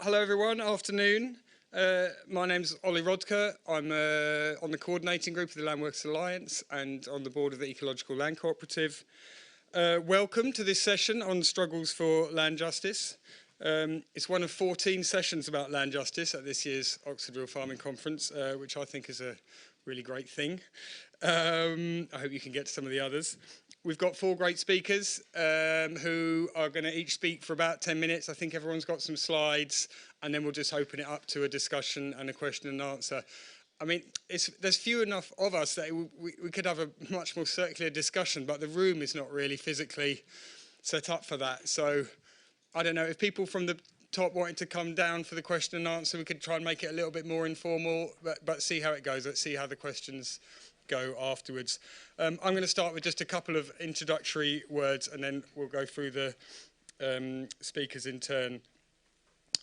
Hello everyone, afternoon. My name's Ollie Rodker. I'm on the coordinating group of the Landworks Alliance and on the board of the Ecological Land Cooperative. Welcome to this session on struggles for land justice. It's one of 14 sessions about land justice at this year's Oxford Real Farming Conference, which I think is a really great thing. I hope you can get to some of the others. We've got four great speakers who are going to each speak for about 10 minutes. I think everyone's got some slides, and then we'll just open it up to a discussion and a question and answer. I mean, there's few enough of us that we could have a much more circular discussion, but the room is not really physically set up for that. So I don't know, if people from the top wanted to come down for the question and answer, we could try and make it a little bit more informal, but see how it goes. Let's see how the questions go afterwards. I'm going to start with just a couple of introductory words, and then we'll go through the speakers in turn.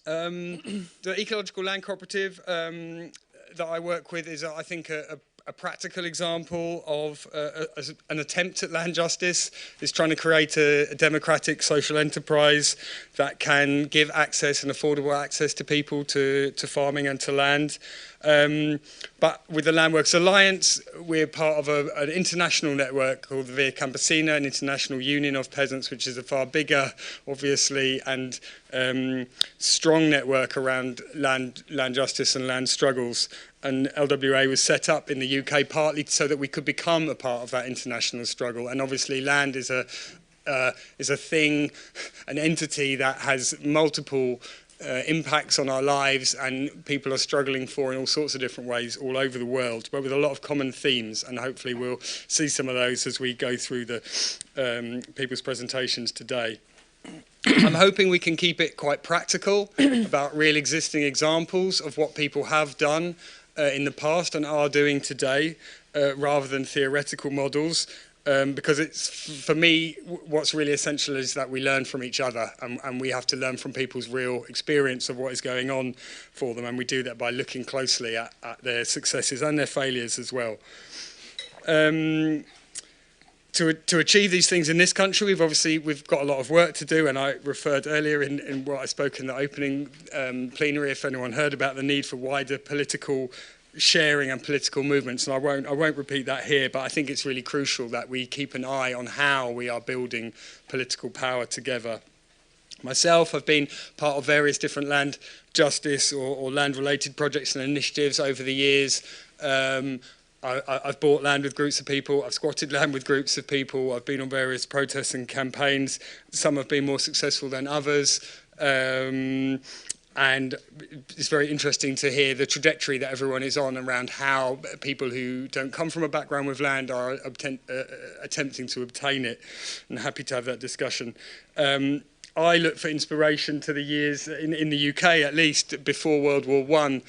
The Ecological Land Cooperative that I work with is, I think, a practical example of an attempt at land justice. It's trying to create a democratic social enterprise that can give access and affordable access to people to farming and to land. But with the Landworks Alliance, we're part of an international network called the Via Campesina, an international union of peasants, which is a far bigger, obviously, and strong network around land justice and land struggles. And LWA was set up in the UK partly so that we could become a part of that international struggle. And obviously land is a thing, an entity that has multiple impacts on our lives, and people are struggling for in all sorts of different ways all over the world, but with a lot of common themes, and hopefully we'll see some of those as we go through the people's presentations today. I'm hoping we can keep it quite practical about real existing examples of what people have done in the past and are doing today, rather than theoretical models. Because it's, for me, what's really essential is that we learn from each other, and we have to learn from people's real experience of what is going on for them, and we do that by looking closely at their successes and their failures as well. To achieve these things in this country, we've got a lot of work to do, and I referred earlier in what I spoke in the opening plenary, if anyone heard about the need for wider political sharing and political movements, and I won't repeat that here, but I think it's really crucial that we keep an eye on how we are building political power together. Myself, I've been part of various different land justice or land-related projects and initiatives over the years. I've bought land with groups of people, I've squatted land with groups of people, I've been on various protests and campaigns. Some have been more successful than others. And it's very interesting to hear the trajectory that everyone is on around how people who don't come from a background with land are attempting to obtain it. And happy to have that discussion. I look for inspiration to the years, in the UK at least, before World War I,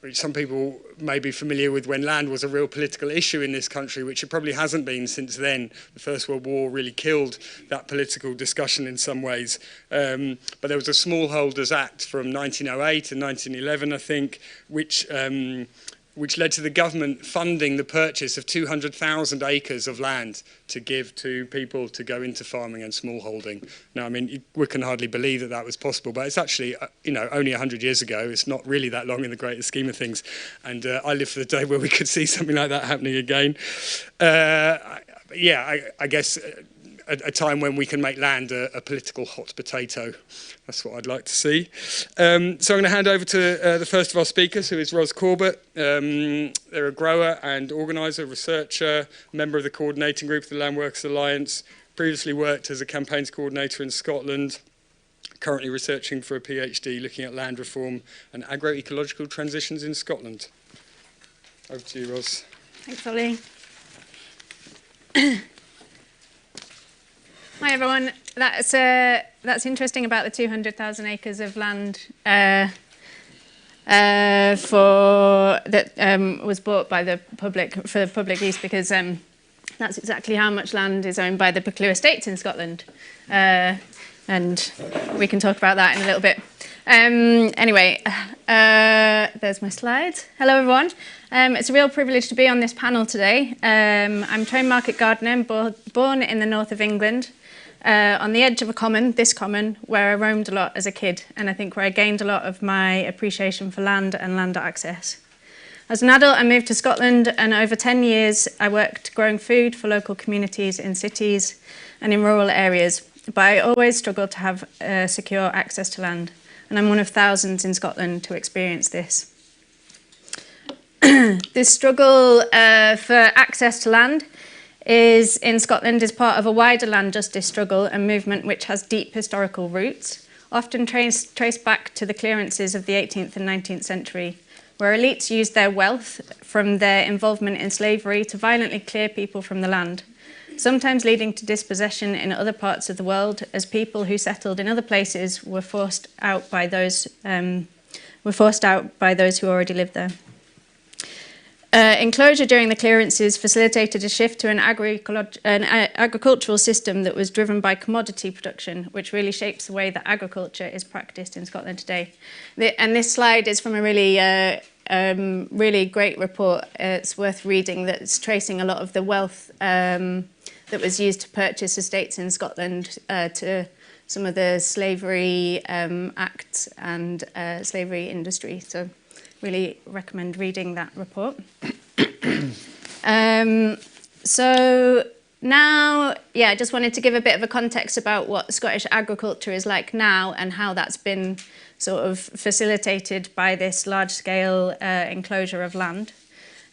which some people may be familiar with, when land was a real political issue in this country, which it probably hasn't been since then. The First World War really killed that political discussion in some ways. But there was a Smallholders Act from 1908 and 1911, I think, which led to the government funding the purchase of 200,000 acres of land to give to people to go into farming and smallholding. Now, I mean, we can hardly believe that that was possible, but it's actually, only 100 years ago. It's not really that long in the greater scheme of things. And I live for the day where we could see something like that happening again. I guess a time when we can make land a political hot potato. That's what I'd like to see. So I'm going to hand over to the first of our speakers, who is Ros Corbett. They're a grower and organiser, researcher, member of the coordinating group of the Landworks Alliance, previously worked as a campaigns coordinator in Scotland, currently researching for a PhD looking at land reform and agroecological transitions in Scotland. Over to you, Ros. Thanks, Ollie. Hi everyone. That's interesting about the 200,000 acres of land that was bought by the public for public use, because that's exactly how much land is owned by the Buccleuch Estates in Scotland, and we can talk about that in a little bit. Anyway, there's my slides. Hello everyone. It's a real privilege to be on this panel today. I'm a trained market gardener, born in the north of England. on the edge of a common, this common, where I roamed a lot as a kid, and I think where I gained a lot of my appreciation for land and land access. As an adult, I moved to Scotland, and over 10 years, I worked growing food for local communities in cities and in rural areas, but I always struggled to have secure access to land, and I'm one of thousands in Scotland to experience this. This struggle for access to land in Scotland is part of a wider land justice struggle and movement which has deep historical roots, often traced back to the clearances of the 18th and 19th century, where elites used their wealth from their involvement in slavery to violently clear people from the land, sometimes leading to dispossession in other parts of the world, as people who settled in other places were forced out by those who already lived there. Enclosure during the clearances facilitated a shift to an agricultural system that was driven by commodity production, which really shapes the way that agriculture is practiced in Scotland today. And this slide is from a really great report. It's worth reading, that's tracing a lot of the wealth that was used to purchase estates in Scotland to some of the slavery acts and slavery industry. So really recommend reading that report. So now, I just wanted to give a bit of a context about what Scottish agriculture is like now and how that's been sort of facilitated by this large-scale enclosure of land.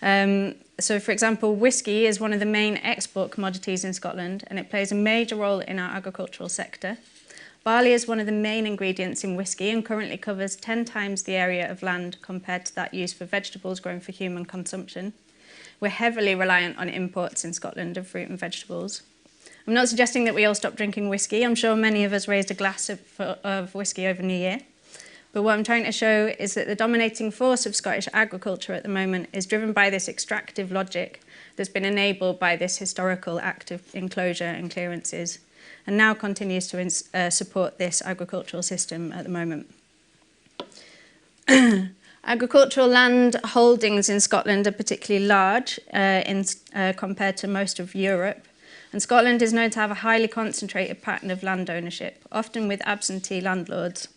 So, for example, whisky is one of the main export commodities in Scotland, and it plays a major role in our agricultural sector. Barley is one of the main ingredients in whisky and currently covers 10 times the area of land compared to that used for vegetables grown for human consumption. We're heavily reliant on imports in Scotland of fruit and vegetables. I'm not suggesting that we all stop drinking whisky. I'm sure many of us raised a glass of whisky over New Year. But what I'm trying to show is that the dominating force of Scottish agriculture at the moment is driven by this extractive logic that's been enabled by this historical act of enclosure and clearances, and now continues to support this agricultural system at the moment. Agricultural land holdings in Scotland are particularly large compared to most of Europe, and Scotland is known to have a highly concentrated pattern of land ownership, often with absentee landlords.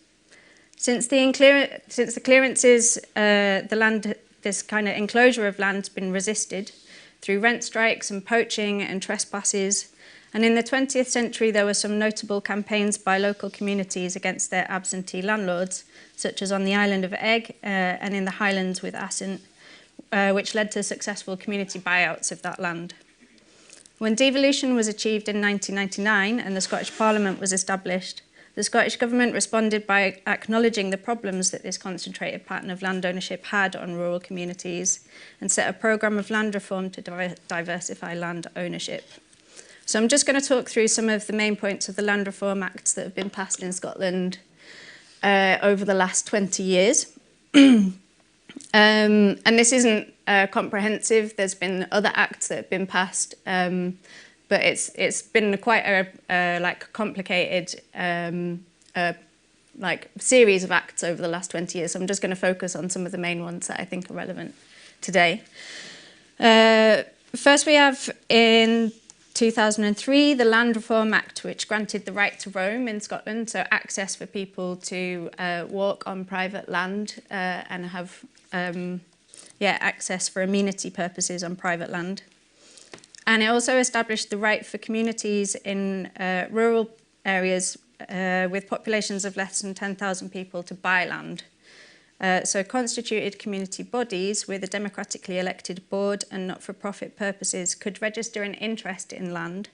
Since the clearances, this kind of enclosure of land has been resisted through rent strikes and poaching and trespasses. And in the 20th century, there were some notable campaigns by local communities against their absentee landlords, such as on the island of Egg and in the Highlands with Assynt, which led to successful community buyouts of that land. When devolution was achieved in 1999 and the Scottish Parliament was established, the Scottish Government responded by acknowledging the problems that this concentrated pattern of land ownership had on rural communities and set a programme of land reform to diversify land ownership. So I'm just going to talk through some of the main points of the Land Reform Acts that have been passed in Scotland over the last 20 years. And this isn't comprehensive. There's been other acts that have been passed, but it's been quite a complicated series of acts over the last 20 years. So I'm just going to focus on some of the main ones that I think are relevant today. First, we have in 2003, the Land Reform Act, which granted the right to roam in Scotland, so access for people to walk on private land and have access for amenity purposes on private land. And it also established the right for communities in rural areas with populations of less than 10,000 people to buy land. So constituted community bodies with a democratically elected board and not-for-profit purposes could register an interest in land,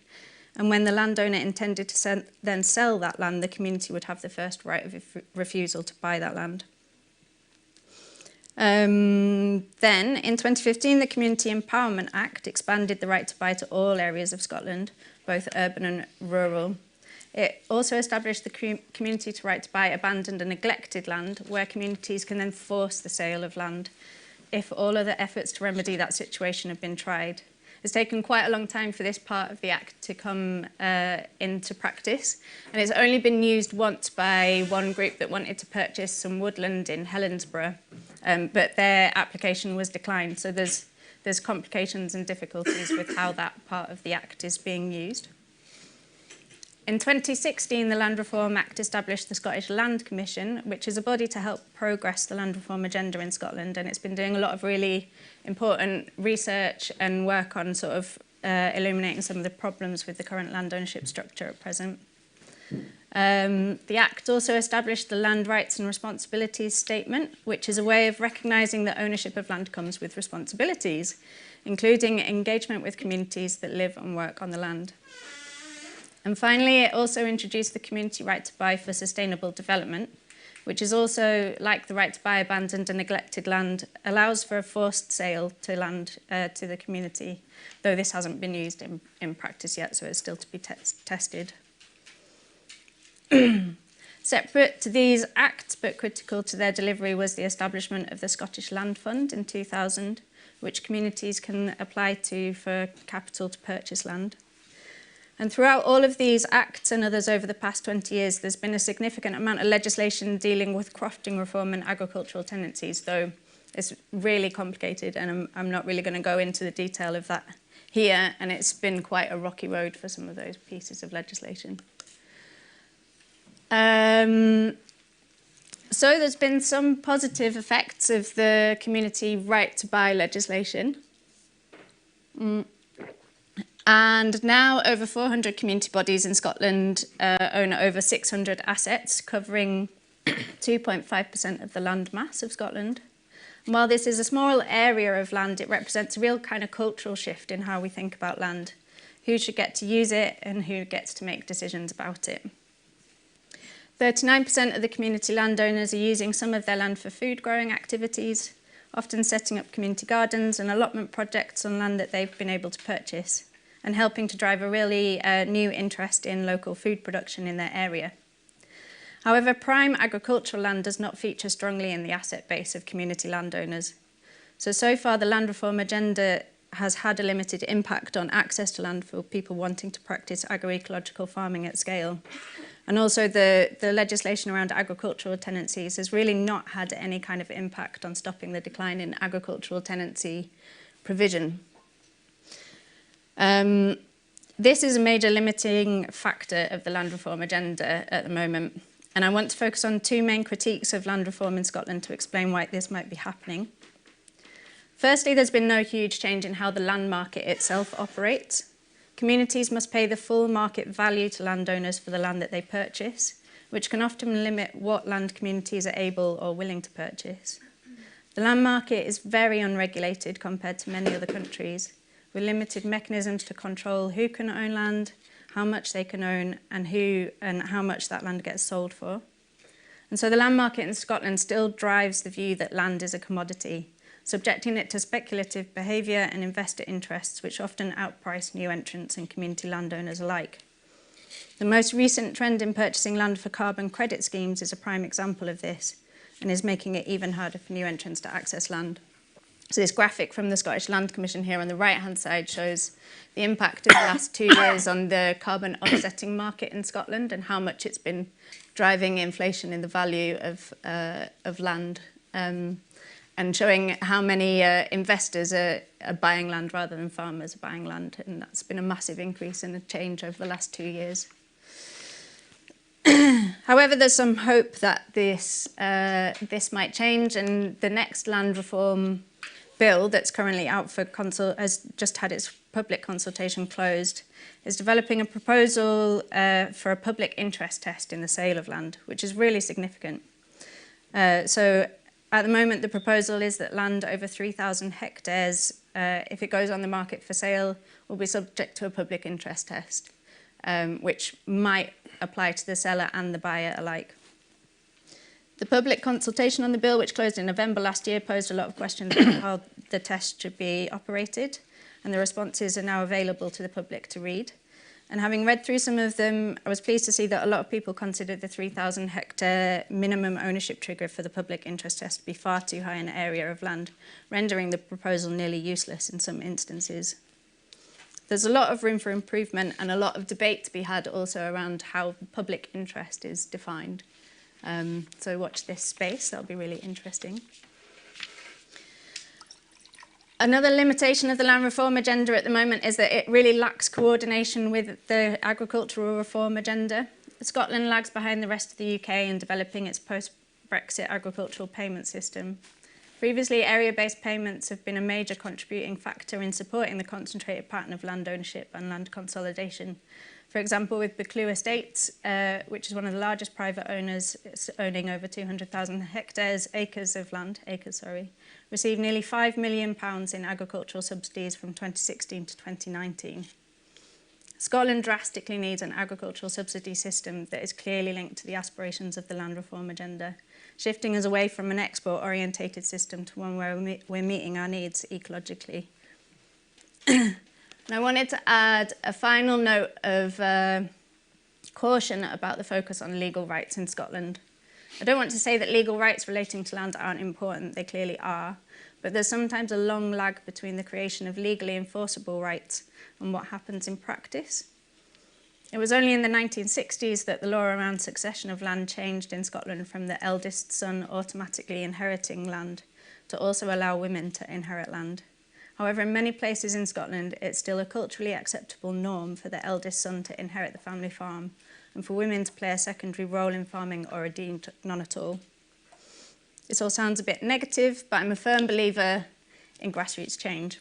and when the landowner intended to then sell that land, the community would have the first right of refusal to buy that land. Then, in 2015, the Community Empowerment Act expanded the right to buy to all areas of Scotland, both urban and rural. It also established the community right to buy abandoned and neglected land, where communities can then force the sale of land if all other efforts to remedy that situation have been tried. It's taken quite a long time for this part of the Act to come into practice, and it's only been used once by one group that wanted to purchase some woodland in Helensburgh, but their application was declined, so there's complications and difficulties with how that part of the Act is being used. In 2016, the Land Reform Act established the Scottish Land Commission, which is a body to help progress the land reform agenda in Scotland, and it's been doing a lot of really important research and work on sort of illuminating some of the problems with the current land ownership structure at present. The Act also established the Land Rights and Responsibilities Statement, which is a way of recognising that ownership of land comes with responsibilities, including engagement with communities that live and work on the land. And finally, it also introduced the community right to buy for sustainable development, which is also, like the right to buy abandoned and neglected land, allows for a forced sale to land to the community, though this hasn't been used in practice yet, so it's still to be tested. Separate to these acts, but critical to their delivery, was the establishment of the Scottish Land Fund in 2000, which communities can apply to for capital to purchase land. And throughout all of these acts and others over the past 20 years, there's been a significant amount of legislation dealing with crofting reform and agricultural tenancies, though it's really complicated, and I'm not really going to go into the detail of that here, and it's been quite a rocky road for some of those pieces of legislation. So there's been some positive effects of the community right to buy legislation. And now over 400 community bodies in Scotland own over 600 assets, covering 2.5% of the land mass of Scotland. And while this is a small area of land, it represents a real kind of cultural shift in how we think about land, who should get to use it and who gets to make decisions about it. 39% of the community landowners are using some of their land for food growing activities, often setting up community gardens and allotment projects on land that they've been able to purchase, and helping to drive a really new interest in local food production in their area. However, prime agricultural land does not feature strongly in the asset base of community landowners. So far, the land reform agenda has had a limited impact on access to land for people wanting to practice agroecological farming at scale. And also the legislation around agricultural tenancies has really not had any kind of impact on stopping the decline in agricultural tenancy provision. This is a major limiting factor of the land reform agenda at the moment, and I want to focus on two main critiques of land reform in Scotland to explain why this might be happening. Firstly, there's been no huge change in how the land market itself operates. Communities must pay the full market value to landowners for the land that they purchase, which can often limit what land communities are able or willing to purchase. The land market is very unregulated compared to many other countries, with limited mechanisms to control who can own land, how much they can own, and how much that land gets sold for. And so the land market in Scotland still drives the view that land is a commodity, subjecting it to speculative behaviour and investor interests, which often outprice new entrants and community landowners alike. The most recent trend in purchasing land for carbon credit schemes is a prime example of this, and is making it even harder for new entrants to access land. So this graphic from the Scottish Land Commission here on the right-hand side shows the impact of the last 2 years on the carbon offsetting market in Scotland and how much it's been driving inflation in the value of land, and showing how many investors are buying land rather than farmers are buying land. And that's been a massive increase in a change over the last 2 years. However, there's some hope that this might change, and the next land reform bill that's currently out for has just had its public consultation closed, is developing a proposal for a public interest test in the sale of land, which is really significant. So at the moment, the proposal is that land over 3,000 hectares, if it goes on the market for sale, will be subject to a public interest test, which might apply to the seller and the buyer alike. The public consultation on the bill, which closed in November last year, posed a lot of questions about how the test should be operated, and the responses are now available to the public to read. And having read through some of them, I was pleased to see that a lot of people considered the 3,000 hectare minimum ownership trigger for the public interest test to be far too high an area of land, rendering the proposal nearly useless in some instances. There's a lot of room for improvement and a lot of debate to be had also around how public interest is defined. So watch this space, that'll be really interesting. Another limitation of the land reform agenda at the moment is that it really lacks coordination with the agricultural reform agenda. Scotland lags behind the rest of the UK in developing its post-Brexit agricultural payment system. Previously, area-based payments have been a major contributing factor in supporting the concentrated pattern of land ownership and land consolidation. For example, with Buccleuch Estates, which is one of the largest private owners, it's owning over 200,000 acres of land, received nearly £5 million in agricultural subsidies from 2016 to 2019. Scotland drastically needs an agricultural subsidy system that is clearly linked to the aspirations of the land reform agenda, shifting us away from an export-orientated system to one where we're meeting our needs ecologically. And I wanted to add a final note of caution about the focus on legal rights in Scotland. I don't want to say that legal rights relating to land aren't important, they clearly are, but there's sometimes a long lag between the creation of legally enforceable rights and what happens in practice. It was only in the 1960s that the law around succession of land changed in Scotland from the eldest son automatically inheriting land to also allow women to inherit land. However, in many places in Scotland, it's still a culturally acceptable norm for the eldest son to inherit the family farm and for women to play a secondary role in farming or indeed none at all. This all sounds a bit negative, but I'm a firm believer in grassroots change.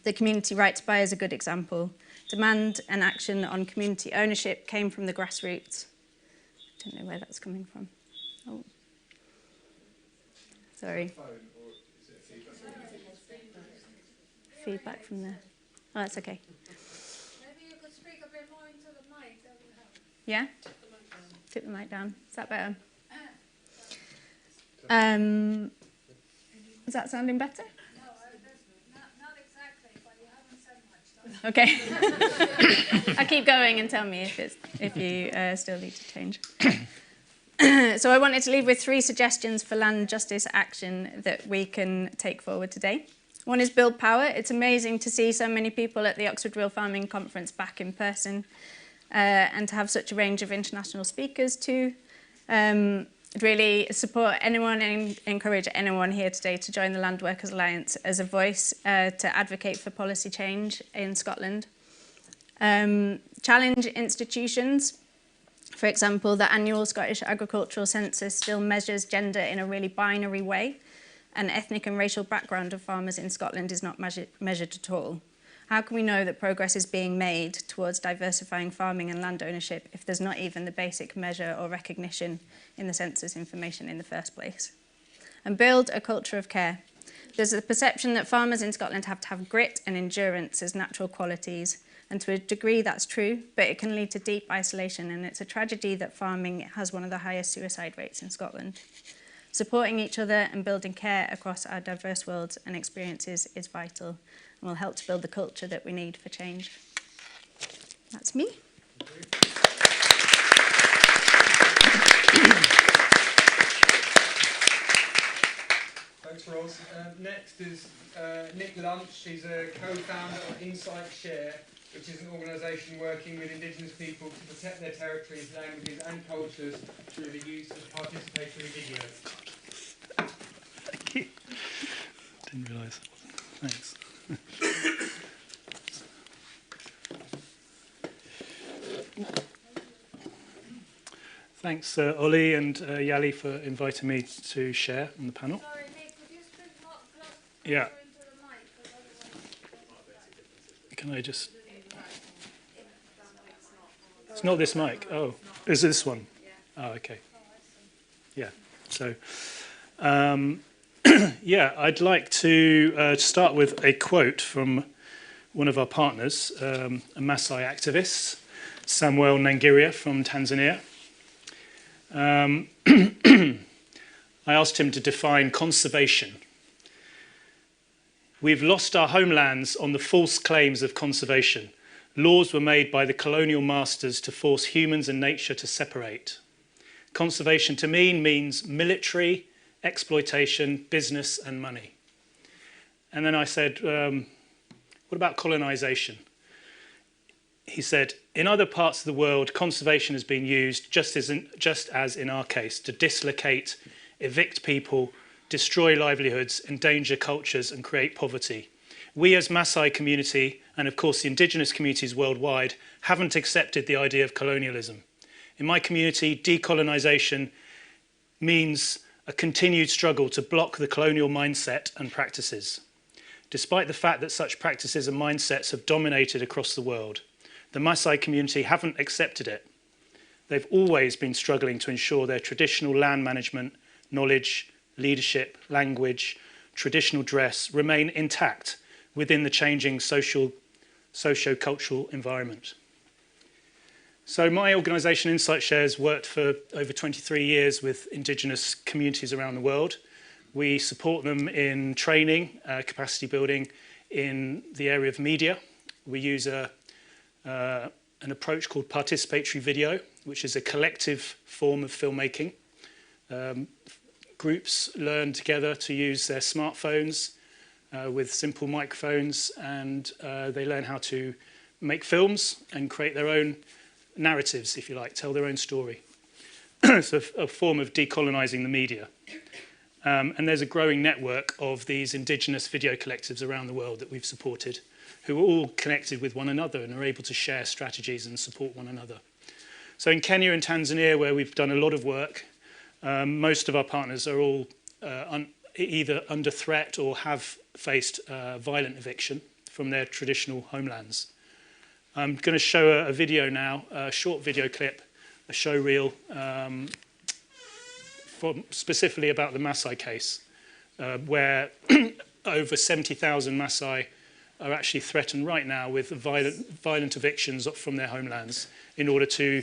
The community right to buy is a good example. Demand and action on community ownership came from the grassroots. I don't know where that's coming from. Oh, sorry. Feedback from there. Oh, that's okay. Maybe you could speak a bit more into the mic, that would help. Yeah? Tip the mic down. Is that better? Is that sounding better? No, not exactly, but you haven't said much. Okay. I'll keep going and tell me if you still need to change. So I wanted to leave with 3 suggestions for land justice action that we can take forward today. One is build power. It's amazing to see so many people at the Oxford Real Farming Conference back in person and to have such a range of international speakers too. I'd really support anyone and encourage anyone here today to join the Land Workers Alliance as a voice to advocate for policy change in Scotland. Challenge institutions. For example, the annual Scottish Agricultural Census still measures gender in a really binary way, and ethnic and racial background of farmers in Scotland is not measured at all. How can we know that progress is being made towards diversifying farming and land ownership if there's not even the basic measure or recognition in the census information in the first place? And build a culture of care. There's a perception that farmers in Scotland have to have grit and endurance as natural qualities, and to a degree that's true, but it can lead to deep isolation, and it's a tragedy that farming has one of the highest suicide rates in Scotland. Supporting each other and building care across our diverse worlds and experiences is vital and will help to build the culture that we need for change. That's me. Thanks, Ros. Next is Nick Lunch. He's a co-founder of Insight Share, which is an organisation working with indigenous people to protect their territories, languages and cultures through the use of participatory video. Thank you. Didn't realise. Thanks. Thanks, Ollie and Yali, for inviting me to share on the panel. Sorry, Nick, could you speak more closer Yeah. into the mic? 'Cause otherwise- Can I just... It's not this mic. Oh, is this one? Oh, okay. Yeah. So, yeah, I'd like to start with a quote from one of our partners, a Maasai activist, Samuel Nangiria from Tanzania. I asked him to define conservation. We've lost our homelands on the false claims of conservation. Laws were made by the colonial masters to force humans and nature to separate. Conservation to me means military, exploitation, business and money. And then I said, what about colonization? He said, in other parts of the world, conservation has been used, just as in our case, to dislocate, evict people, destroy livelihoods, endanger cultures and create poverty. We as Maasai community, and of course the indigenous communities worldwide, haven't accepted the idea of colonialism. In my community, decolonisation means a continued struggle to block the colonial mindset and practices. Despite the fact that such practices and mindsets have dominated across the world, the Maasai community haven't accepted it. They've always been struggling to ensure their traditional land management, knowledge, leadership, language, traditional dress remain intact within the changing socio-cultural environment. So my organisation Insight Shares worked for over 23 years with indigenous communities around the world. We support them in training, capacity building in the area of media. We use an approach called participatory video, which is a collective form of filmmaking. Groups learn together to use their smartphones with simple microphones, and they learn how to make films and create their own narratives, if you like, tell their own story. It's a form of decolonising the media. And there's a growing network of these indigenous video collectives around the world that we've supported, who are all connected with one another and are able to share strategies and support one another. So in Kenya and Tanzania, where we've done a lot of work, most of our partners are all either under threat or have faced violent eviction from their traditional homelands. I'm going to show a video now, a short video clip, a show reel, specifically about the Maasai case, where over 70,000 Maasai are actually threatened right now with violent evictions from their homelands in order to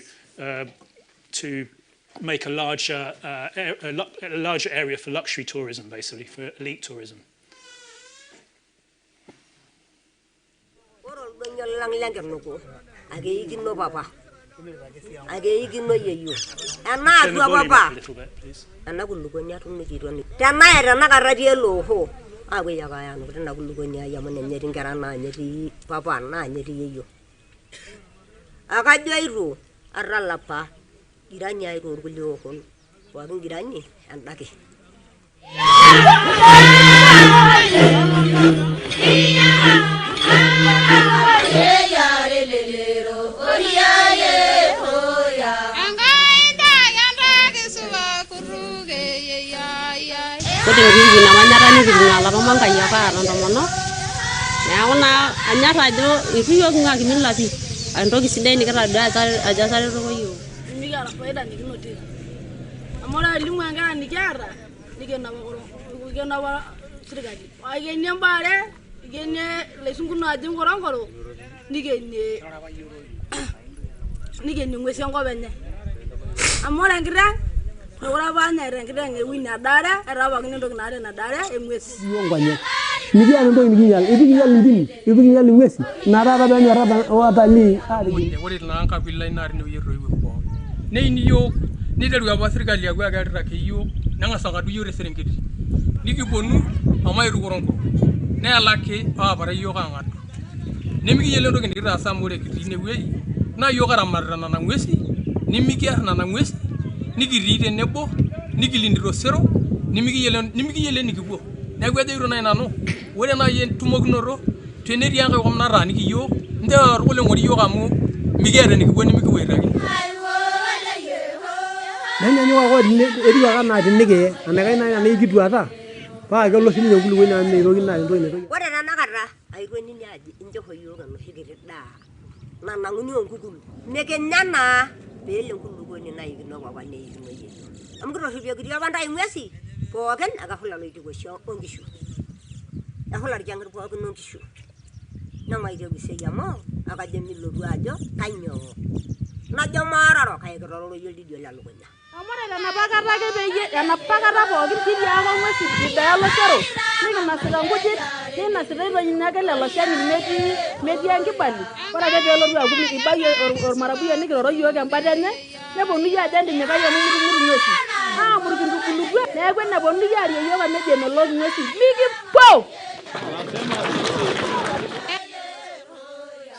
make a larger area for luxury tourism, basically, for elite tourism.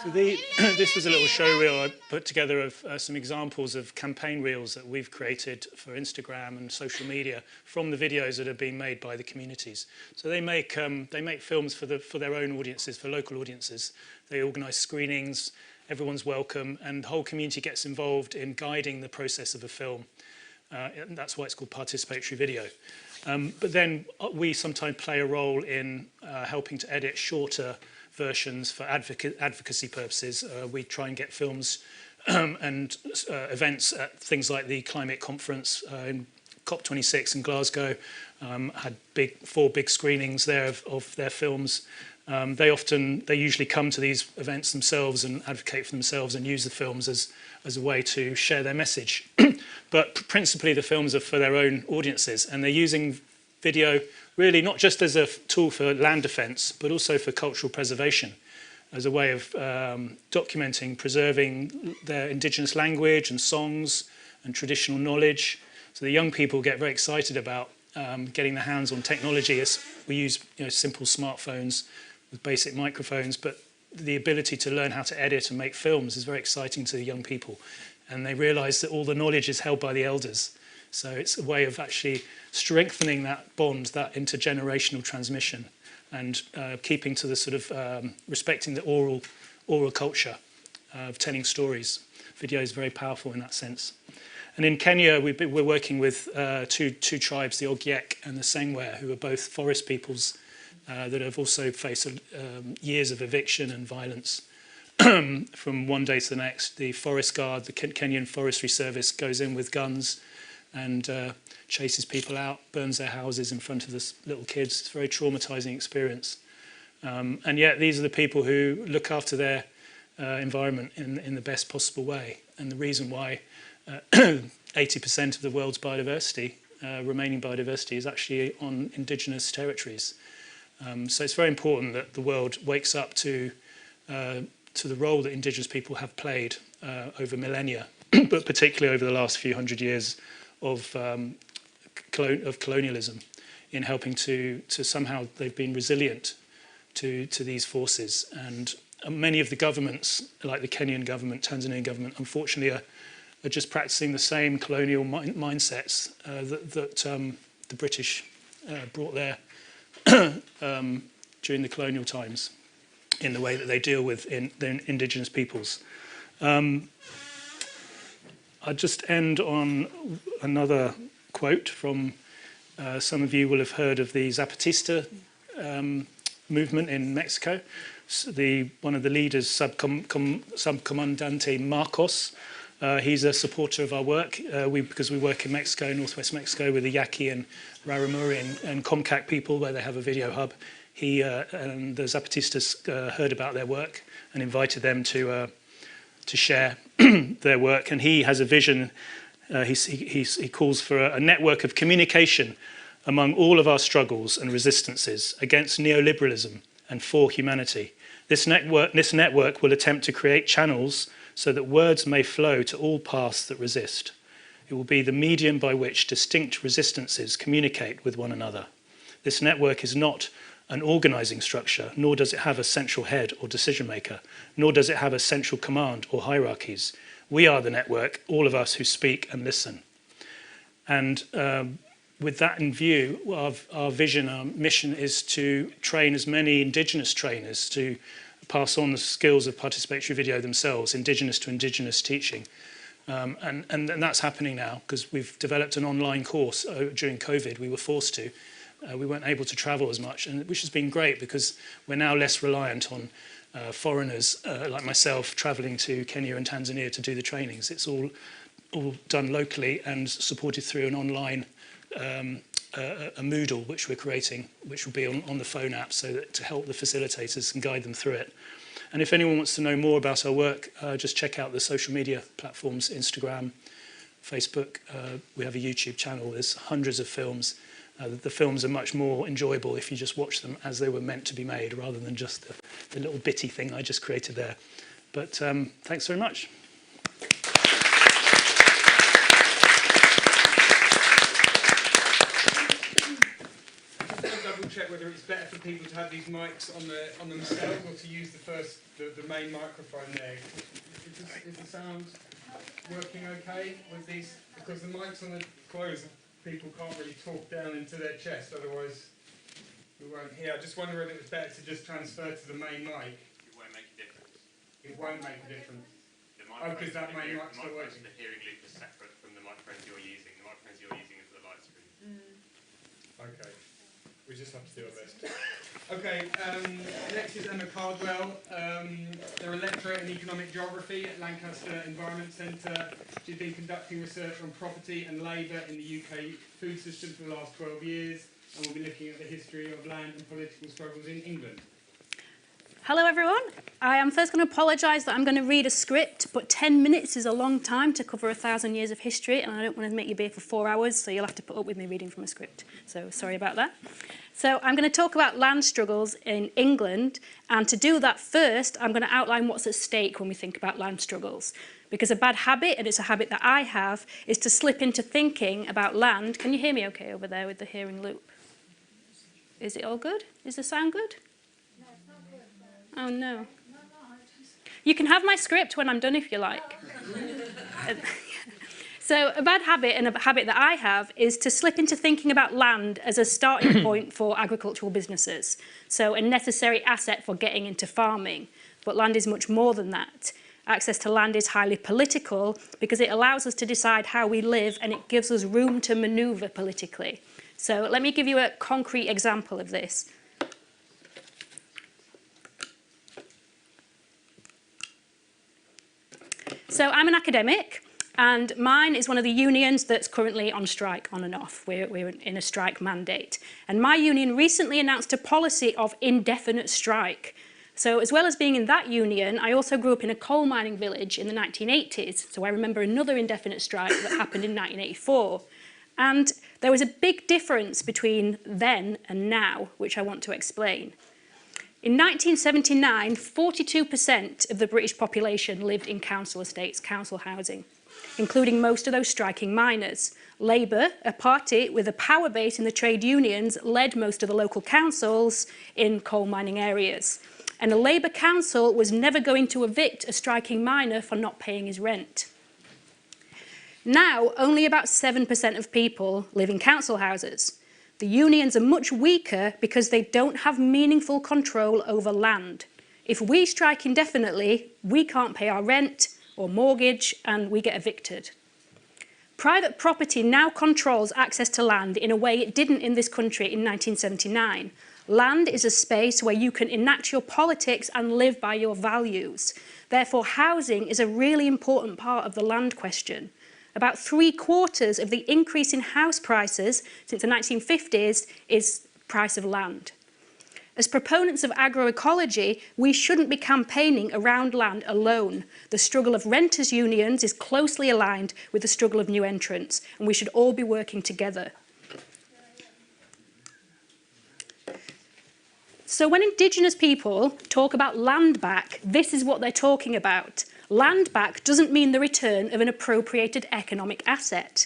So this was a little show reel I put together of some examples of campaign reels that we've created for Instagram and social media from the videos that have been made by the communities. So they make films for their own audiences, for local audiences. They organise screenings, everyone's welcome, and the whole community gets involved in guiding the process of a film. And that's why it's called participatory video. But then we sometimes play a role in helping to edit shorter versions for advocacy purposes. We try and get films and events at things like the climate conference in COP26 in Glasgow. Had 4 big screenings there of their films. They usually come to these events themselves and advocate for themselves and use the films as a way to share their message. But principally the films are for their own audiences, and they're using video really not just as a tool for land defence, but also for cultural preservation, as a way of documenting, preserving their indigenous language and songs and traditional knowledge. So the young people get very excited about getting their hands on technology. As we use simple smartphones with basic microphones, but the ability to learn how to edit and make films is very exciting to the young people. And they realise that all the knowledge is held by the elders. So it's a way of actually strengthening that bond, that intergenerational transmission, and keeping to the sort of respecting the oral culture of telling stories. Video is very powerful in that sense. And in Kenya, we're working with two tribes, the Ogiek and the Sengwer, who are both forest peoples that have also faced years of eviction and violence. From one day to the next, the forest guard, the Kenyan Forestry Service, goes in with guns and chases people out, burns their houses in front of the little kids. It's a very traumatizing experience. And yet these are the people who look after their environment in the best possible way. And the reason why 80% of the world's biodiversity, remaining biodiversity, is actually on indigenous territories. So it's very important that the world wakes up to the role that indigenous people have played over millennia, but particularly over the last few hundred years of colonialism, in helping to somehow they've been resilient to these forces. And many of the governments, like the Kenyan government, Tanzanian government, unfortunately are just practicing the same colonial mindsets that the British brought there during the colonial times, in the way that they deal with the indigenous peoples. I'll just end on another quote from some of you will have heard of the Zapatista movement in Mexico. One of the leaders, Subcomandante Marcos, he's a supporter of our work because we work in Mexico, northwest Mexico, with the Yaqui and Raramuri and Comcac people, where they have a video hub. He and the Zapatistas heard about their work and invited them to share their work. And he has a vision. He calls for a network of communication among all of our struggles and resistances against neoliberalism and for humanity. This network will attempt to create channels so that words may flow to all paths that resist. It will be the medium by which distinct resistances communicate with one another. This network is not an organising structure, nor does it have a central head or decision maker, nor does it have a central command or hierarchies. We are the network, all of us who speak and listen. And with that in view, our vision, our mission is to train as many indigenous trainers to pass on the skills of participatory video themselves, indigenous to indigenous teaching. And that's happening now, because we've developed an online course during COVID. We were forced to. We weren't able to travel as much, which has been great because we're now less reliant on foreigners like myself travelling to Kenya and Tanzania to do the trainings. It's all done locally and supported through an online a Moodle, which we're creating, which will be on the phone app, so that to help the facilitators and guide them through it. And if anyone wants to know more about our work, just check out the social media platforms, Instagram, Facebook. We have a YouTube channel. There's hundreds of films. The films are much more enjoyable if you just watch them as they were meant to be made, rather than just the little bitty thing I just created there. But thanks very much. double check whether it's better for people to have these mics on themselves or to use the main microphone there. Is the sound working okay with these? Because the mics on the closed, people can't really talk down into their chest, otherwise we won't hear. I just wonder whether it was better to just transfer to the main mic. It won't make a difference. It won't make a difference. Oh, because that main mic's still working. The hearing loop is separate from the microphones you're using. The microphones you're using is for the light screen. Okay. We just have to do our best. Okay, next is Emma Cardwell. They're a lecturer in economic geography at Lancaster Environment Centre. She's been conducting research on property and labour in the UK food system for the last 12 years, and we'll be looking at the history of land and political struggles in England. Hello everyone. I am first going to apologise that I'm going to read a script, but 10 minutes is a long time to cover 1,000 years of history, and I don't want to make you be here for 4 hours, so you'll have to put up with me reading from a script. So sorry about that. So I'm going to talk about land struggles in England, and to do that first, I'm going to outline what's at stake when we think about land struggles. Because a bad habit, and it's a habit that I have, is to slip into thinking about land. Can you hear me okay over there with the hearing loop? Is it all good? Is the sound good? Oh no. You can have my script when I'm done if you like. So a bad habit, and a habit that I have, is to slip into thinking about land as a starting point for agricultural businesses. So a necessary asset for getting into farming. But land is much more than that. Access to land is highly political because it allows us to decide how we live, and it gives us room to manoeuvre politically. So let me give you a concrete example of this. So I'm an academic, and mine is one of the unions that's currently on strike on and off. We're in a strike mandate. And my union recently announced a policy of indefinite strike. So as well as being in that union, I also grew up in a coal mining village in the 1980s. So I remember another indefinite strike that happened in 1984. And there was a big difference between then and now, which I want to explain. In 1979, 42% of the British population lived in council estates, council housing, including most of those striking miners. Labour, a party with a power base in the trade unions, led most of the local councils in coal mining areas. And a Labour council was never going to evict a striking miner for not paying his rent. Now, only about 7% of people live in council houses. The unions are much weaker because they don't have meaningful control over land. If we strike indefinitely, we can't pay our rent or mortgage, and we get evicted. Private property now controls access to land in a way it didn't in this country in 1979. Land is a space where you can enact your politics and live by your values. Therefore, housing is a really important part of the land question. About 3/4 of the increase in house prices since the 1950s is price of land. As proponents of agroecology, we shouldn't be campaigning around land alone. The struggle of renters' unions is closely aligned with the struggle of new entrants, and we should all be working together. So when Indigenous people talk about land back, this is what they're talking about. Land back doesn't mean the return of an appropriated economic asset.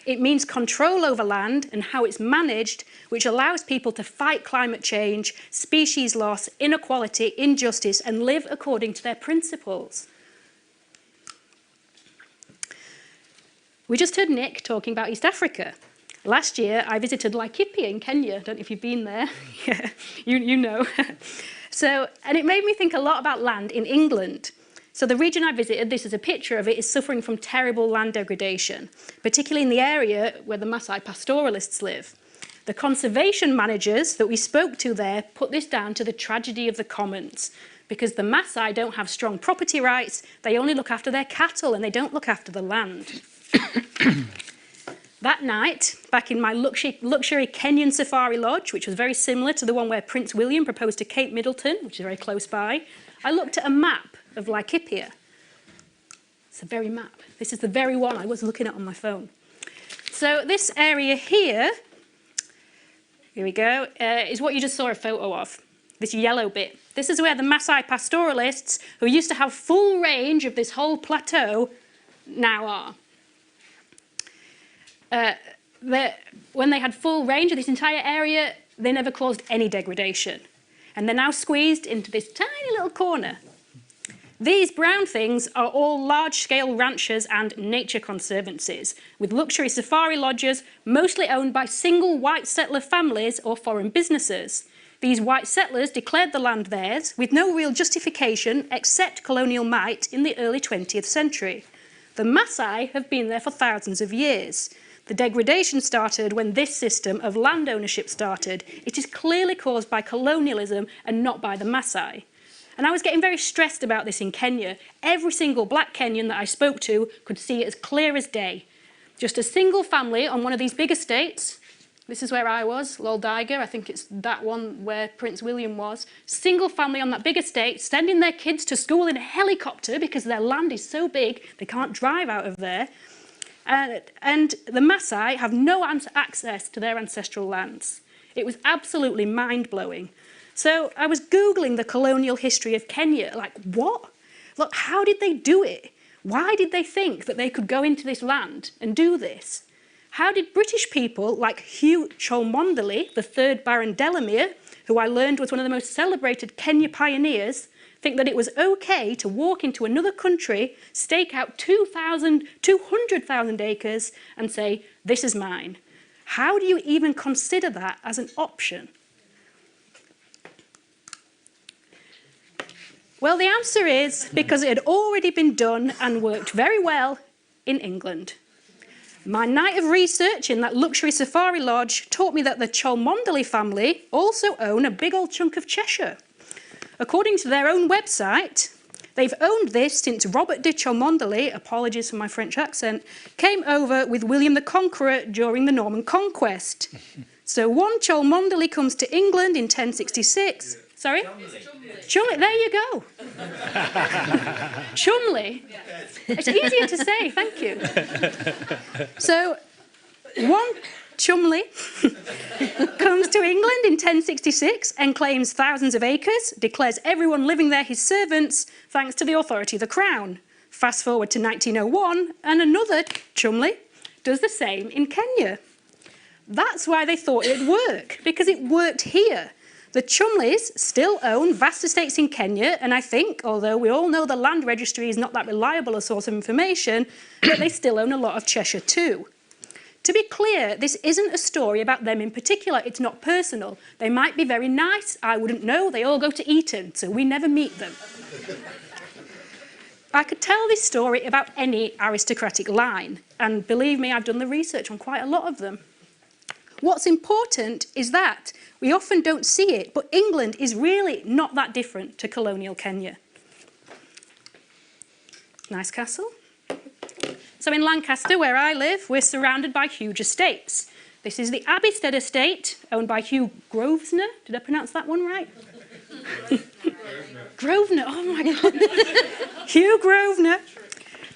It means control over land and how it's managed, which allows people to fight climate change, species loss, inequality, injustice, and live according to their principles. We just heard Nick talking about East Africa. Last year, I visited Laikipia in Kenya. I don't know if you've been there. Yeah, you know. And it made me think a lot about land in England. So the region I visited, this is a picture of it, is suffering from terrible land degradation, particularly in the area where the Maasai pastoralists live. The conservation managers that we spoke to there put this down to the tragedy of the commons, because the Maasai don't have strong property rights, they only look after their cattle and they don't look after the land. That night, back in my luxury Kenyan safari lodge, which was very similar to the one where Prince William proposed to Cape Middleton, which is very close by, I looked at a map of Laikipia. It's the very map. This is the very one I was looking at on my phone. So this area here we go, is what you just saw a photo of, this yellow bit. This is where the Maasai pastoralists, who used to have full range of this whole plateau, now are. When they had full range of this entire area, they never caused any degradation. And they're now squeezed into this tiny little corner. These brown things are all large-scale ranches and nature conservancies, with luxury safari lodges mostly owned by single white settler families or foreign businesses. These white settlers declared the land theirs with no real justification except colonial might in the early 20th century. The Maasai have been there for thousands of years. The degradation started when this system of land ownership started. It is clearly caused by colonialism and not by the Maasai. And I was getting very stressed about this in Kenya. Every single black Kenyan that I spoke to could see it as clear as day. Just a single family on one of these big estates. This is where I was, Loldaiga. I think it's that one where Prince William was. Single family on that big estate, sending their kids to school in a helicopter because their land is so big they can't drive out of there. And the Maasai have no access to their ancestral lands. It was absolutely mind-blowing. So I was Googling the colonial history of Kenya, like, what? Look, how did they do it? Why did they think that they could go into this land and do this? How did British people like Hugh Cholmondeley, the third Baron Delamere, who I learned was one of the most celebrated Kenya pioneers, think that it was okay to walk into another country, stake out 200,000 acres and say, this is mine? How do you even consider that as an option? Well, the answer is because it had already been done and worked very well in England. My night of research in that luxury safari lodge taught me that the Cholmondeley family also own a big old chunk of Cheshire. According to their own website, they've owned this since Robert de Cholmondeley, apologies for my French accent, came over with William the Conqueror during the Norman Conquest. So one Cholmondeley comes to England in 1066. Sorry? Chumley, there you go. Chumley. It's easier to say, thank you. So, one Chumley comes to England in 1066 and claims thousands of acres, declares everyone living there his servants, thanks to the authority of the Crown. Fast forward to 1901, and another Chumley does the same in Kenya. That's why they thought it would work, because it worked here. The Chumleys still own vast estates in Kenya, and I think, although we all know the land registry is not that reliable a source of information, that they still own a lot of Cheshire too. To be clear, this isn't a story about them in particular. It's not personal. They might be very nice. I wouldn't know. They all go to Eton, so we never meet them. I could tell this story about any aristocratic line, and believe me, I've done the research on quite a lot of them. What's important is that we often don't see it, but England is really not that different to colonial Kenya. Nice castle. So in Lancaster, where I live, we're surrounded by huge estates. This is the Abbeystead estate, owned by Hugh Grosvenor. Did I pronounce that one right? Grosvenor, oh my God. Hugh Grosvenor,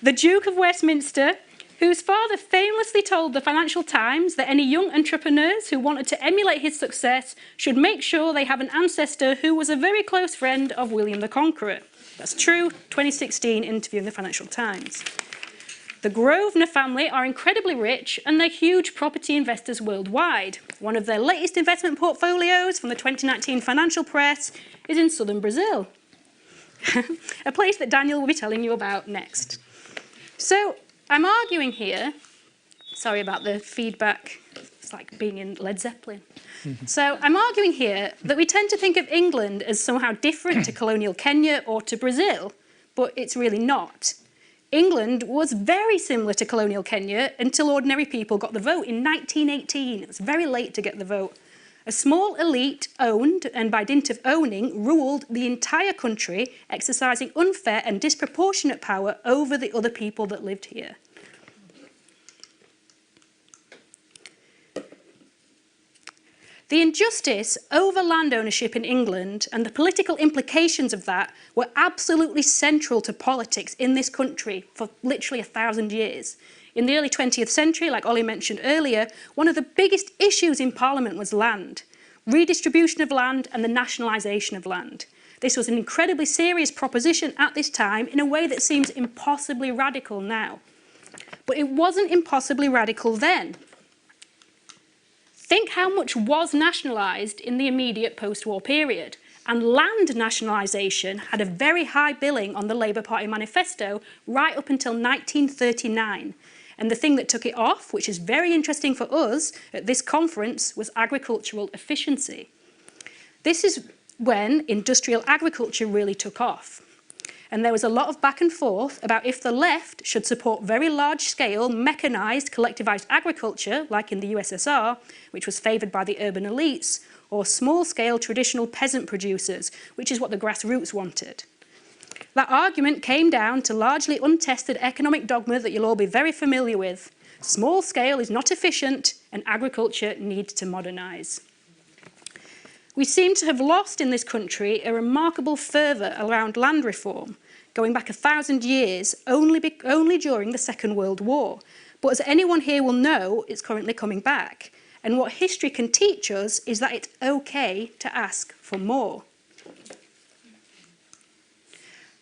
the Duke of Westminster, whose father famously told the Financial Times that any young entrepreneurs who wanted to emulate his success should make sure they have an ancestor who was a very close friend of William the Conqueror. That's true, 2016 interview in the Financial Times. The Grosvenor family are incredibly rich and they're huge property investors worldwide. One of their latest investment portfolios from the 2019 Financial Press is in southern Brazil, a place that Daniel will be telling you about next. So, I'm arguing here, sorry about the feedback, it's like being in Led Zeppelin. So I'm arguing here that we tend to think of England as somehow different to colonial Kenya or to Brazil, but it's really not. England was very similar to colonial Kenya until ordinary people got the vote in 1918. It was very late to get the vote. A small elite owned, and by dint of owning, ruled the entire country, exercising unfair and disproportionate power over the other people that lived here. The injustice over land ownership in England and the political implications of that were absolutely central to politics in this country for literally 1,000 years. In the early 20th century, like Ollie mentioned earlier, one of the biggest issues in Parliament was land, redistribution of land and the nationalisation of land. This was an incredibly serious proposition at this time in a way that seems impossibly radical now. But it wasn't impossibly radical then. Think how much was nationalised in the immediate post-war period. And land nationalisation had a very high billing on the Labour Party manifesto right up until 1939. And the thing that took it off, which is very interesting for us at this conference, was agricultural efficiency. This is when industrial agriculture really took off. And there was a lot of back and forth about if the left should support very large-scale, mechanised, collectivised agriculture, like in the USSR, which was favoured by the urban elites, or small-scale traditional peasant producers, which is what the grassroots wanted. That argument came down to largely untested economic dogma that you'll all be very familiar with. Small scale is not efficient, and agriculture needs to modernise. We seem to have lost in this country a remarkable fervour around land reform, going back 1,000 years, only during the Second World War. But as anyone here will know, it's currently coming back. And what history can teach us is that it's okay to ask for more.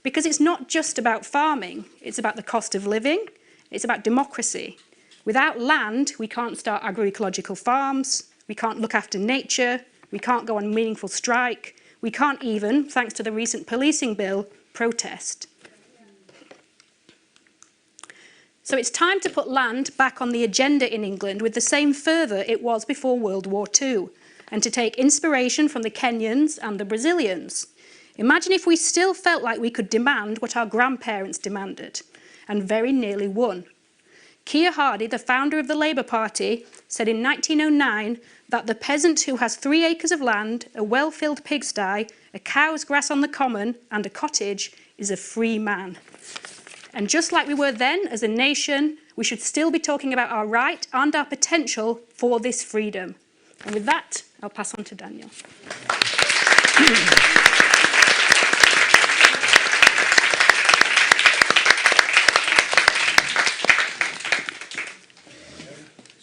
Because it's not just about farming, it's about the cost of living, it's about democracy. Without land, we can't start agroecological farms, we can't look after nature, we can't go on meaningful strike, we can't even, thanks to the recent policing bill, protest. So it's time to put land back on the agenda in England with the same fervour it was before World War II, and to take inspiration from the Kenyans and the Brazilians. Imagine if we still felt like we could demand what our grandparents demanded, and very nearly won. Keir Hardie, the founder of the Labour Party, said in 1909 that the peasant who has 3 acres of land, a well-filled pigsty, a cow's grass on the common, and a cottage is a free man. And just like we were then as a nation, we should still be talking about our right and our potential for this freedom. And with that, I'll pass on to Daniel.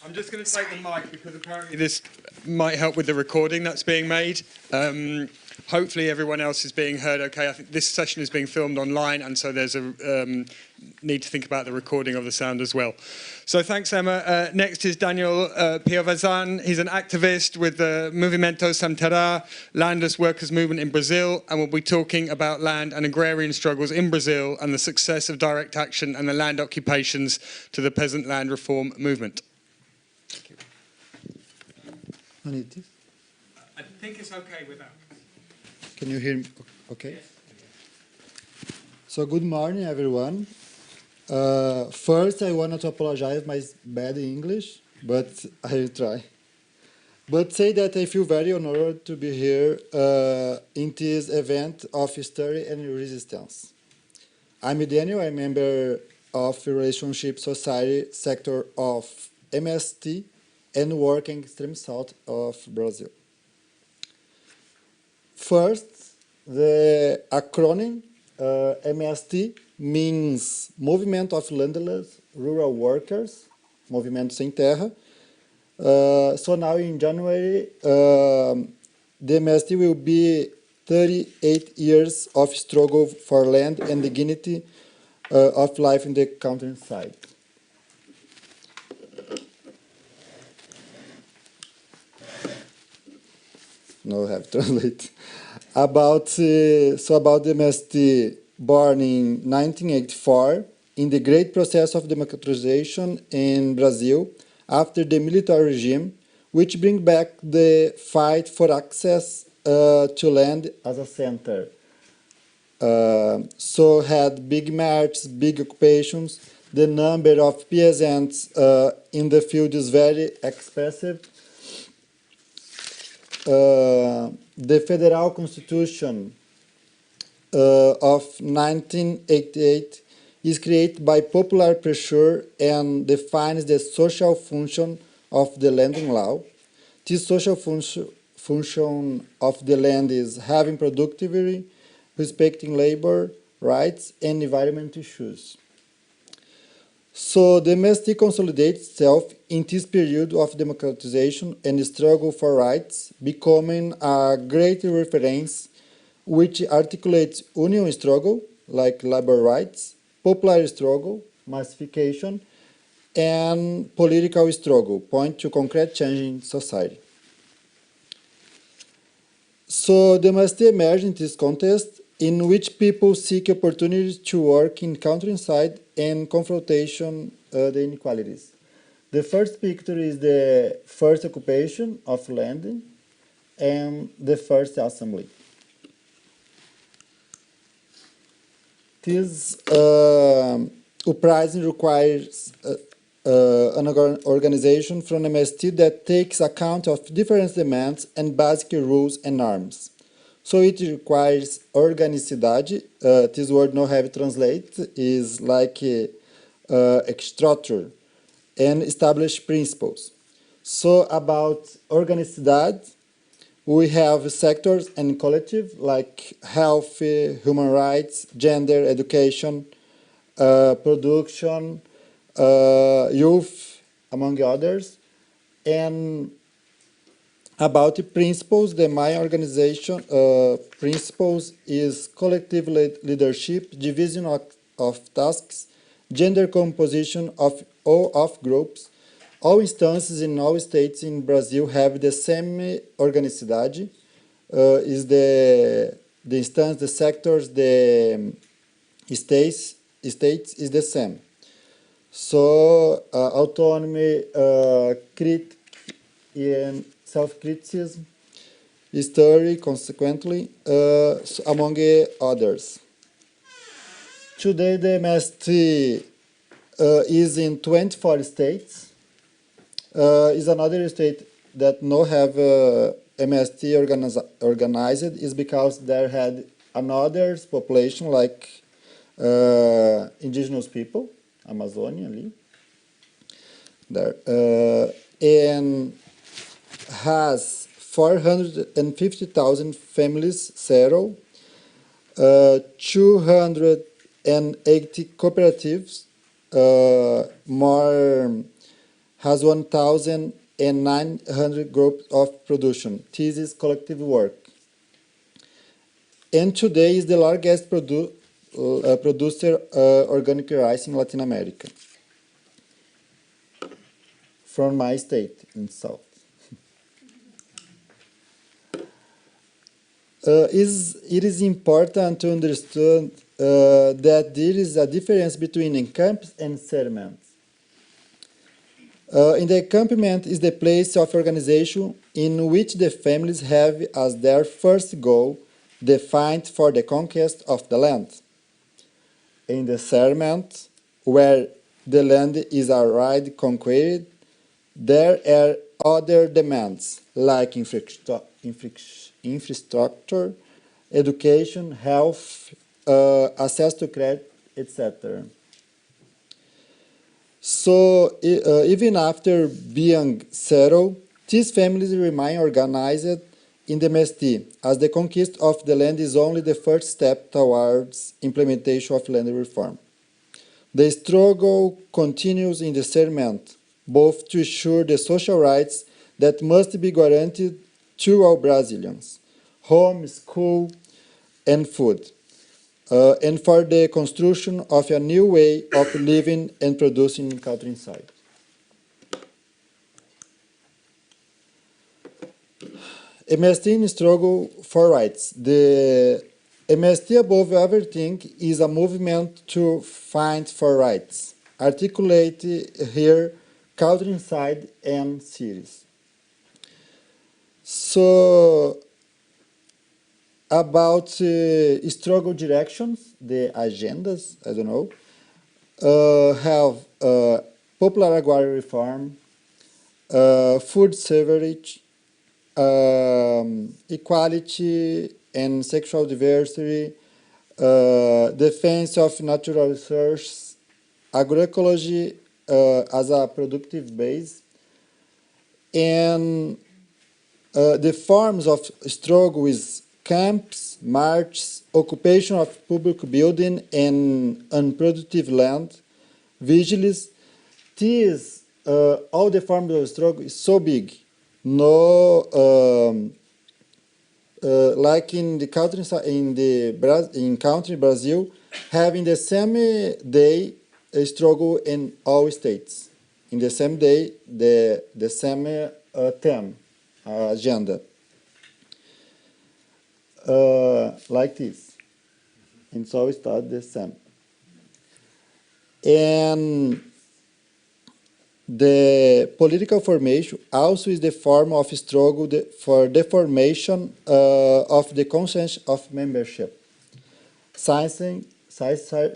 I'm just going to take the mic because apparently this might help with the recording that's being made. Hopefully everyone else is being heard okay. I think this session is being filmed online, and so there's a need to think about the recording of the sound as well. So thanks, Emma. Next is Daniel Piovesan. He's an activist with the Movimento Terra, landless workers movement in Brazil, and we'll be talking about land and agrarian struggles in Brazil and the success of direct action and the land occupations to the peasant land reform movement. I need this. I think it's okay without. Can you hear me? Okay. So good morning, everyone. First, I wanted to apologize my bad English, but I will try. But say that I feel very honored to be here in this event of history and resistance. I'm Daniel. I'm a member of the Relationship Society sector of MST and work in extreme south of Brazil. First, the acronym MST means Movement of Landless Rural Workers, Movimento Sem Terra. So now in January, the MST will be 38 years of struggle for land and dignity of life in the countryside. No, I have to translate. About the MST, born in 1984, in the great process of democratization in Brazil after the military regime, which bring back the fight for access to land as a center. So had big marches, big occupations. The number of peasants in the field is very expressive. The Federal Constitution of 1988 is created by popular pressure and defines the social function of the landing law. This social function of the land is having productivity, respecting labor rights, and environment issues. So the MST consolidates itself in this period of democratization and struggle for rights, becoming a great reference which articulates union struggle, like labor rights, popular struggle, massification, and political struggle point to concrete change in society. So there must emerge in this context in which people seek opportunities to work in countryside and confrontation the inequalities. The first picture is the first occupation of land and the first assembly. This uprising requires an organization from MST that takes account of different demands and basic rules and norms. So it requires organicidade. This word no have translate is like structure and establish principles. So about organicidade, we have sectors and collective like health, human rights, gender, education, production, youth, among others. And about the principles, the my organization principles is collective leadership, division of tasks, gender composition of all of groups. All instances in all states in Brazil have the same organicidade. Is the instance, the sectors, the states is the same. So autonomy, critique, and self-criticism, history, consequently, among others. Today, the MST is in 24 states. Is another state that no have MST organized is because there had another population like indigenous people, Amazonia, ali, there, and has 450,000 families settled, 280 cooperatives, more has 1,900 groups of production. This is collective work. And today is the largest producer organic rice in Latin America. From my state in South. It is important to understand that there is a difference between encamps and settlements. In the encampment is the place of organization in which the families have as their first goal the fight for the conquest of the land. In the settlement, where the land is already conquered, there are other demands like infrastructure, education, health, access to credit, etc. So even after being settled, these families remain organized in the MST, as the conquest of the land is only the first step towards implementation of land reform. The struggle continues in the settlement, both to ensure the social rights that must be guaranteed to all Brazilians, home, school, and food, and for the construction of a new way of living and producing in countryside. MST in struggle for rights. The MST, above everything, is a movement to fight for rights, articulate here countryside and cities. So, about struggle directions, the agendas, I don't know, have popular agrarian reform, food sovereignty, equality and sexual diversity, defense of natural resources, agroecology as a productive base, and the forms of struggle with camps, marches, occupation of public building and unproductive land, vigilance. These, all the forms of struggle is so big. No, like in the country, in country Brazil, having the same day a struggle in all states. in the same day, the same theme, agenda. Like this. And so we start the same. And the political formation also is the form of struggle for the formation of the conscience of membership. Since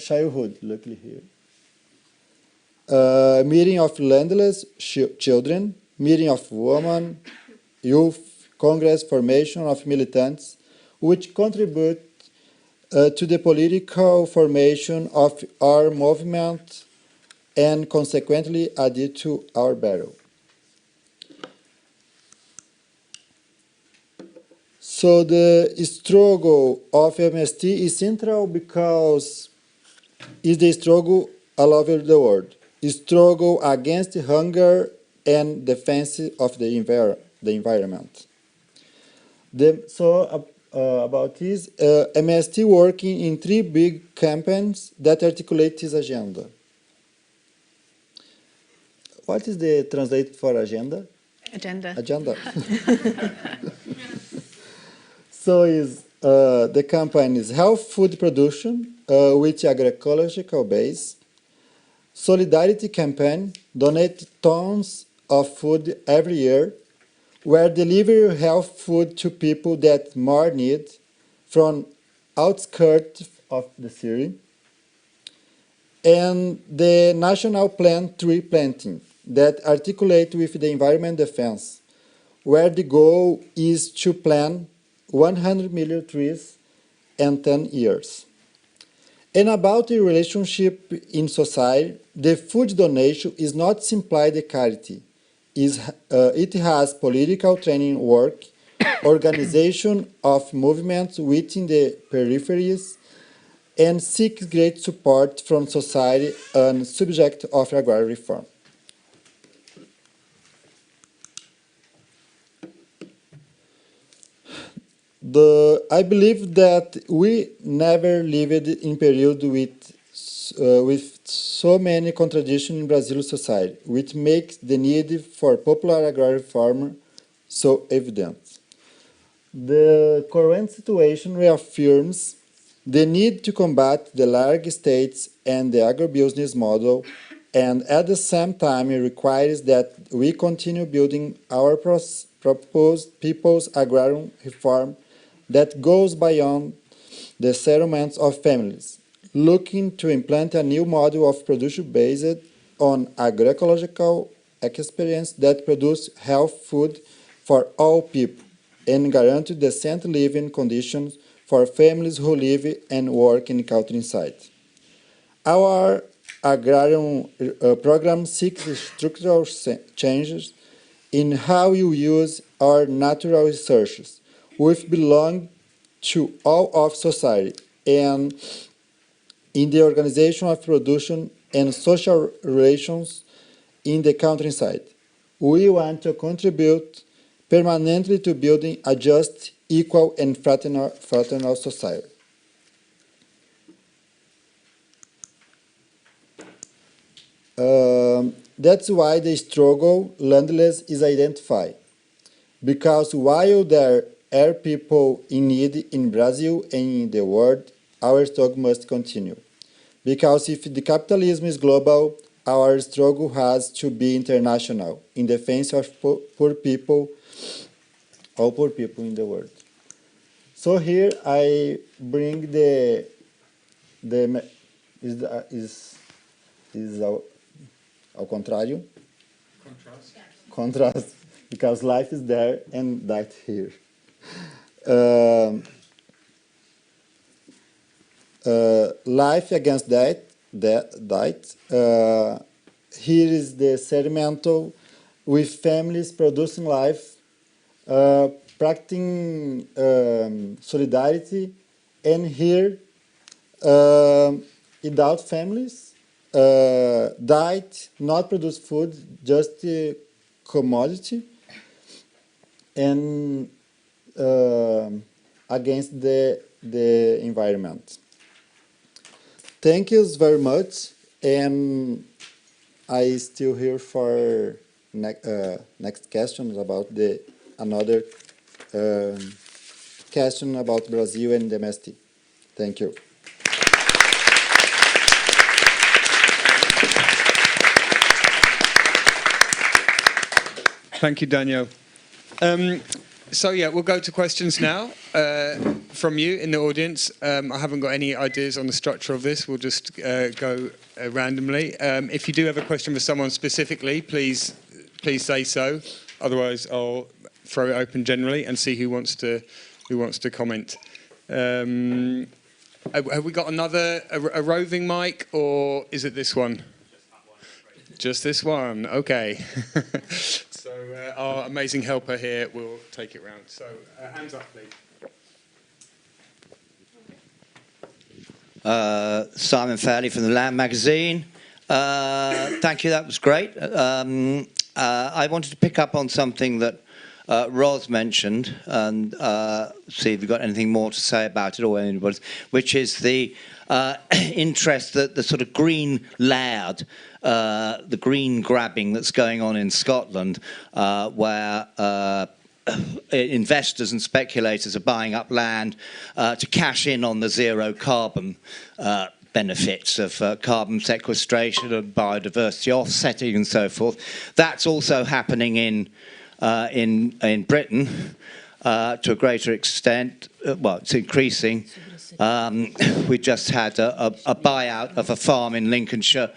childhood, luckily here. Meeting of landless children, meeting of women, youth, congress, formation of militants, which contribute to the political formation of our movement and consequently added to our battle. So the struggle of MST is central because it's the struggle all over the world. A struggle against hunger and defense of the environment. About this, MST working in 3 big campaigns that articulate this agenda. What is the translate for agenda? Agenda. Agenda. So is the campaign is health food production with agroecological base. Solidarity campaign, donate tons of food every year, where deliver health food to people that more need from outskirts of the city. And the national plan tree planting that articulate with the environment defense, where the goal is to plant 100 million trees in 10 years. And about the relationship in society, the food donation is not simply the charity. It has political training work, organization of movements within the peripheries, and seeks great support from society and subject of agrarian reform. I believe that we never lived in period with so many contradictions in Brazil society, which makes the need for popular agrarian reform so evident. The current situation reaffirms the need to combat the large states and the agribusiness model, and at the same time it requires that we continue building our proposed people's agrarian reform that goes beyond the settlements of families, looking to implant a new model of production based on agroecological experience that produce health food for all people and guarantee decent living conditions for families who live and work in countryside. Our agrarian program seeks structural changes in how you use our natural resources, which belong to all of society, and in the organization of production and social relations in the countryside. We want to contribute permanently to building a just, equal, and fraternal society. That's why the struggle landless is identified. Because while there are people in need in Brazil and in the world, our struggle must continue. Because if the capitalism is global, our struggle has to be international in defense of poor people, all poor people in the world. So here I bring ao contrário. Contrast, because life is there and death here. Life against death. Here is the sedimental with families producing life, practicing solidarity, and here without families, diet, not produce food, just commodity, and against the environment. Thank you very much, and I still here for next questions about another question about Brazil and MST. Thank you. Thank you, Daniel. So yeah, we'll go to questions now from you in the audience. I haven't got any ideas on the structure of this. We'll just go randomly. If you do have a question for someone specifically, please say so. Otherwise, I'll throw it open generally and see who wants to comment. Have we got a roving mic, or is it this one? Just this one. Okay. So our amazing helper here will take it round. So hands up, please. Simon Fairley from the Land magazine. Thank you, that was great. I wanted to pick up on something that Ros mentioned and see if you've got anything more to say about it, or anybody, which is the interest that the sort of green laird, the green grabbing that's going on in Scotland, where investors and speculators are buying up land to cash in on the zero carbon benefits of carbon sequestration and biodiversity offsetting and so forth. That's also happening in Britain to a greater extent. Well, it's increasing. We just had a buyout of a farm in Lincolnshire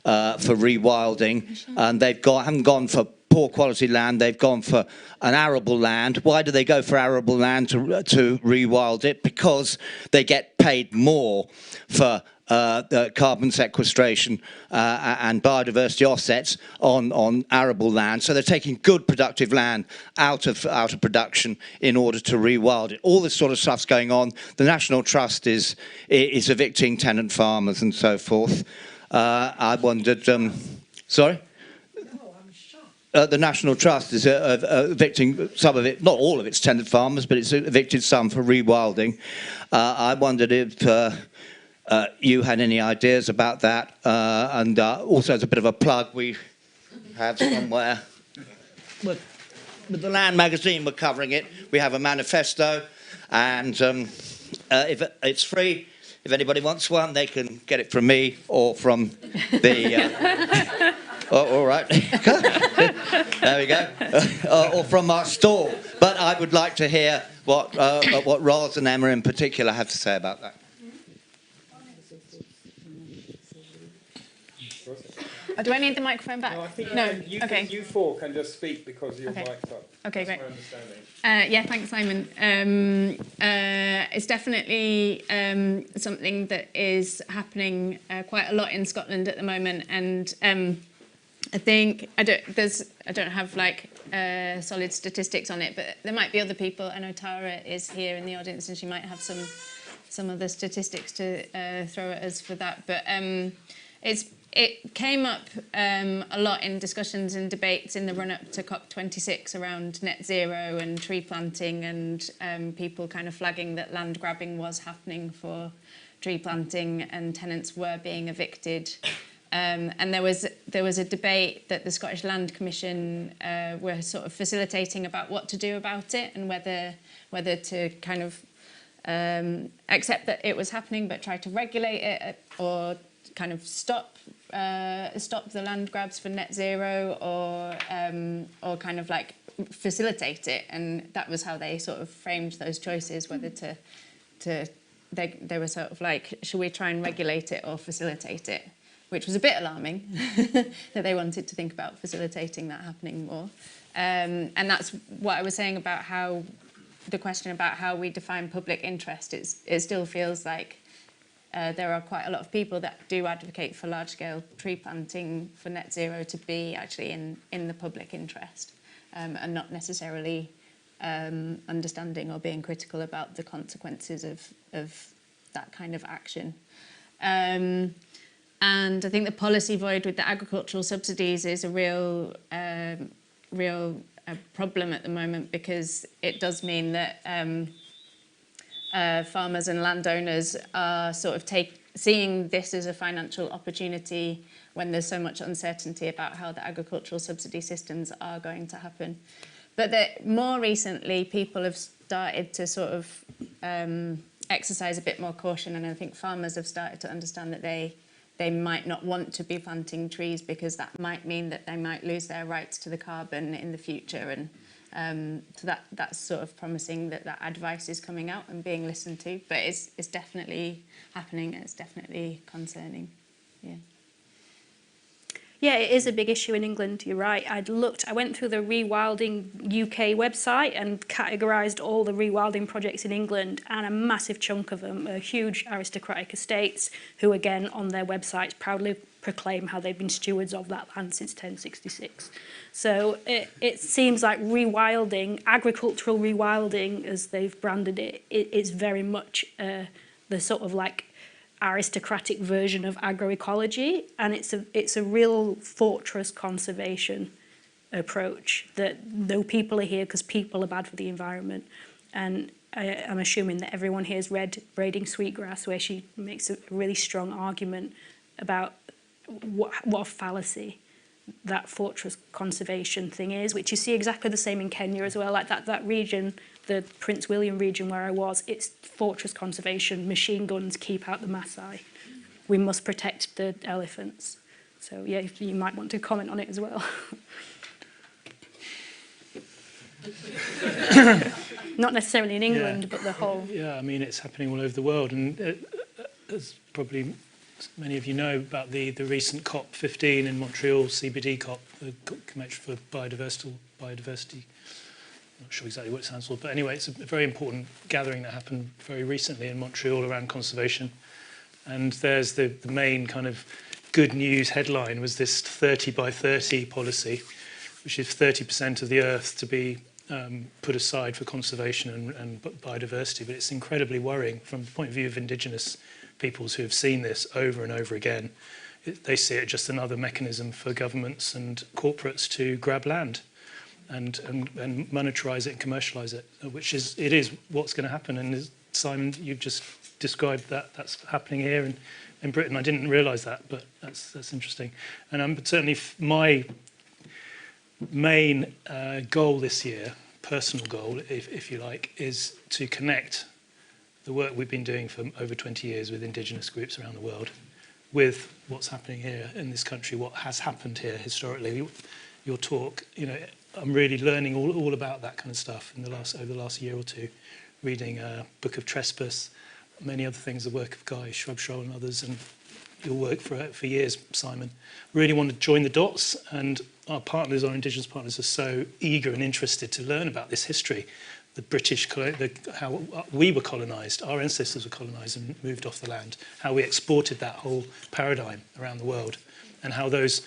for rewilding, and haven't gone for poor quality land, they've gone for an arable land. Why do they go for arable land to rewild it? Because they get paid more for carbon sequestration and biodiversity offsets on arable land. So they're taking good productive land out of production in order to rewild it. All this sort of stuff's going on. The National Trust is evicting tenant farmers and so forth. I wondered, sorry? The National Trust is evicting some of it, not all of its tenant farmers, but it's evicted some for rewilding. I wondered if you had any ideas about that, and also as a bit of a plug, we have somewhere with the Land magazine, we're covering it. We have a manifesto, and if it's free, if anybody wants one, they can get it from me or from the. Oh, all right. There we go. Or from our stall. But I would like to hear what Ros and Emma in particular have to say about that. Do I need the microphone back? No, I think okay. You four can just speak because your mic's up. Okay, That's great. my understanding. Yeah, thanks, Simon. It's definitely something that is happening quite a lot in Scotland at the moment, and I think I don't have like solid statistics on it, but there might be other people. I know Tara is here in the audience, and she might have some of the statistics to throw at us for that. But it came up a lot in discussions and debates in the run-up to COP26 around net zero and tree planting, and people kind of flagging that land grabbing was happening for tree planting and tenants were being evicted. And there was a debate that the Scottish Land Commission were sort of facilitating about what to do about it, and whether to kind of accept that it was happening but try to regulate it, or kind of stop the land grabs for net zero, or kind of like facilitate it. And that was how they sort of framed those choices, whether they were sort of like, should we try and regulate it or facilitate it? Which was a bit alarming, that they wanted to think about facilitating that happening more. And that's what I was saying about how the question about how we define public interest is, it still feels like there are quite a lot of people that do advocate for large-scale tree planting for net zero to be actually in the public interest, and not necessarily understanding or being critical about the consequences of that kind of action. And I think the policy void with the agricultural subsidies is a real problem at the moment, because it does mean that farmers and landowners are sort of seeing this as a financial opportunity when there's so much uncertainty about how the agricultural subsidy systems are going to happen. But that more recently, people have started to sort of exercise a bit more caution, and I think farmers have started to understand that they might not want to be planting trees because that might mean that they might lose their rights to the carbon in the future. And so that's sort of promising that that advice is coming out and being listened to. But it's definitely happening. It's definitely concerning. Yeah. Yeah, it is a big issue in England, you're right. I went through the Rewilding UK website and categorised all the rewilding projects in England, and a massive chunk of them are huge aristocratic estates who, again, on their websites proudly proclaim how they've been stewards of that land since 1066. So it seems like rewilding, agricultural rewilding, as they've branded it, is very much the sort of like aristocratic version of agroecology, and it's a real fortress conservation approach that no people are here because people are bad for the environment. And I'm assuming that everyone here has read Braiding Sweetgrass, where she makes a really strong argument about what a fallacy that fortress conservation thing is, which you see exactly the same in Kenya as well. Like that region, the Prince William region where I was, it's fortress conservation, machine guns keep out the Maasai. We must protect the elephants. So yeah, you might want to comment on it as well. Not necessarily in England, but the whole... Yeah, I mean, it's happening all over the world. And as probably many of you know about the recent COP15 in Montreal, CBD COP, the Convention for Biodiversity. I'm not sure exactly what it stands for, but anyway, it's a very important gathering that happened very recently in Montreal around conservation. And there's the main kind of good news headline was this 30 by 30 policy, which is 30% of the earth to be put aside for conservation and biodiversity. But it's incredibly worrying from the point of view of indigenous peoples who have seen this over and over again. They see it just another mechanism for governments and corporates to grab land and monetize it and commercialize it, which is what's going to happen. And as Simon, you've just described that's happening here in Britain. I didn't realise that, but that's interesting. And certainly my main goal this year, personal goal, if you like, is to connect the work we've been doing for over 20 years with indigenous groups around the world with what's happening here in this country, what has happened here historically. Your talk, I'm really learning all about that kind of stuff over the last year or two, reading Book of Trespass, many other things, the work of Guy Shrubshaw and others, and your work for years, Simon. Really want to join the dots, and our indigenous partners are so eager and interested to learn about this history. The British, how we were colonised, our ancestors were colonised and moved off the land, how we exported that whole paradigm around the world, and how those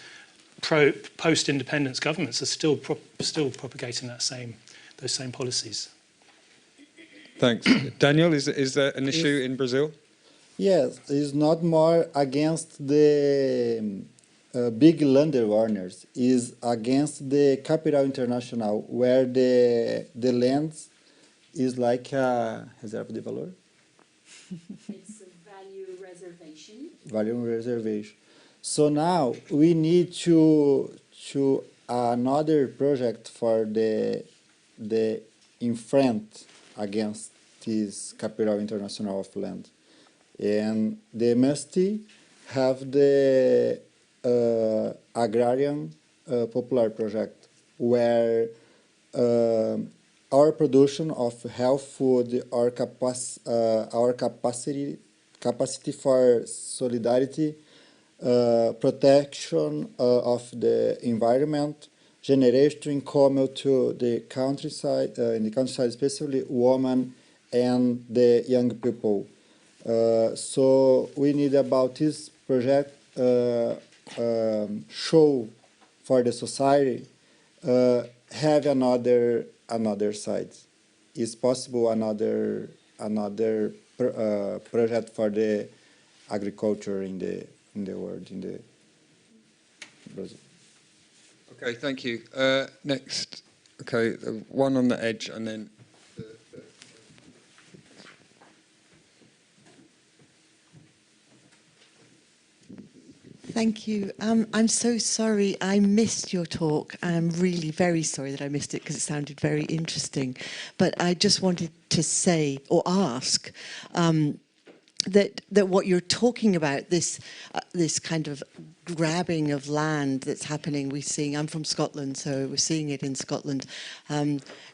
post-independence governments are still propagating those same policies. Thanks. Daniel, is there an issue in Brazil? Yes, it's not more against the big landowners, is against the Capital International, where the lands is like a reserva de valor. It's a value reservation. Value reservation. So now we need to another project for the in front against this Capital International of Land, and they must have the agrarian popular project where our production of health food, our capacity for solidarity, protection of the environment, generation income to the countryside, in the countryside especially women and the young people. So we need about this project show for the society have another side. Is possible another project for the agriculture in the world, in the Brazil. Okay, thank you. Next, okay, one on the edge, and then. Thank you. I'm so sorry I missed your talk. I'm really very sorry that I missed it because it sounded very interesting. But I just wanted to say or ask that what you're talking about, this kind of grabbing of land that's happening, I'm from Scotland, so we're seeing it in Scotland.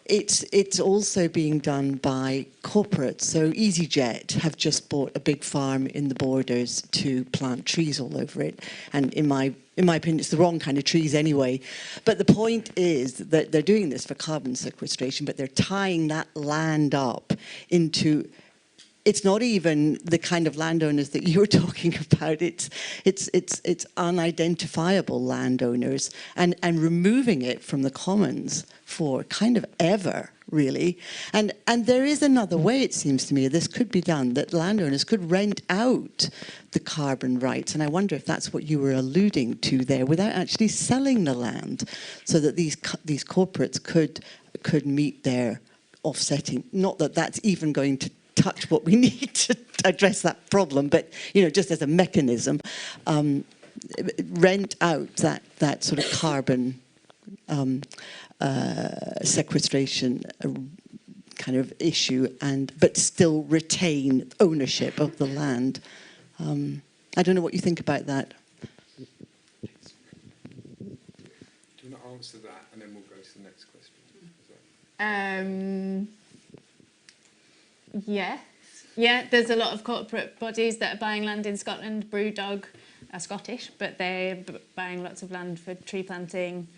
It's also being done by corporates. So EasyJet have just bought a big farm in the Borders to plant trees all over it. And in my opinion, it's the wrong kind of trees anyway. But the point is that they're doing this for carbon sequestration, but they're tying that land up into. It's not even the kind of landowners that you're talking about. It's unidentifiable landowners and removing it from the commons for kind of ever, really. And there is another way, it seems to me, this could be done, that landowners could rent out the carbon rights. And I wonder if that's what you were alluding to there, without actually selling the land, so that these corporates could meet their offsetting. Not that that's even going to touch what we need to address that problem, but just as a mechanism, rent out that sort of carbon sequestration kind of issue, but still retain ownership of the land. I don't know what you think about that. Do you want to answer that, and then we'll go to the next question? Yes. Yeah, there's a lot of corporate bodies that are buying land in Scotland. Brewdog are Scottish, but they're buying lots of land for tree planting.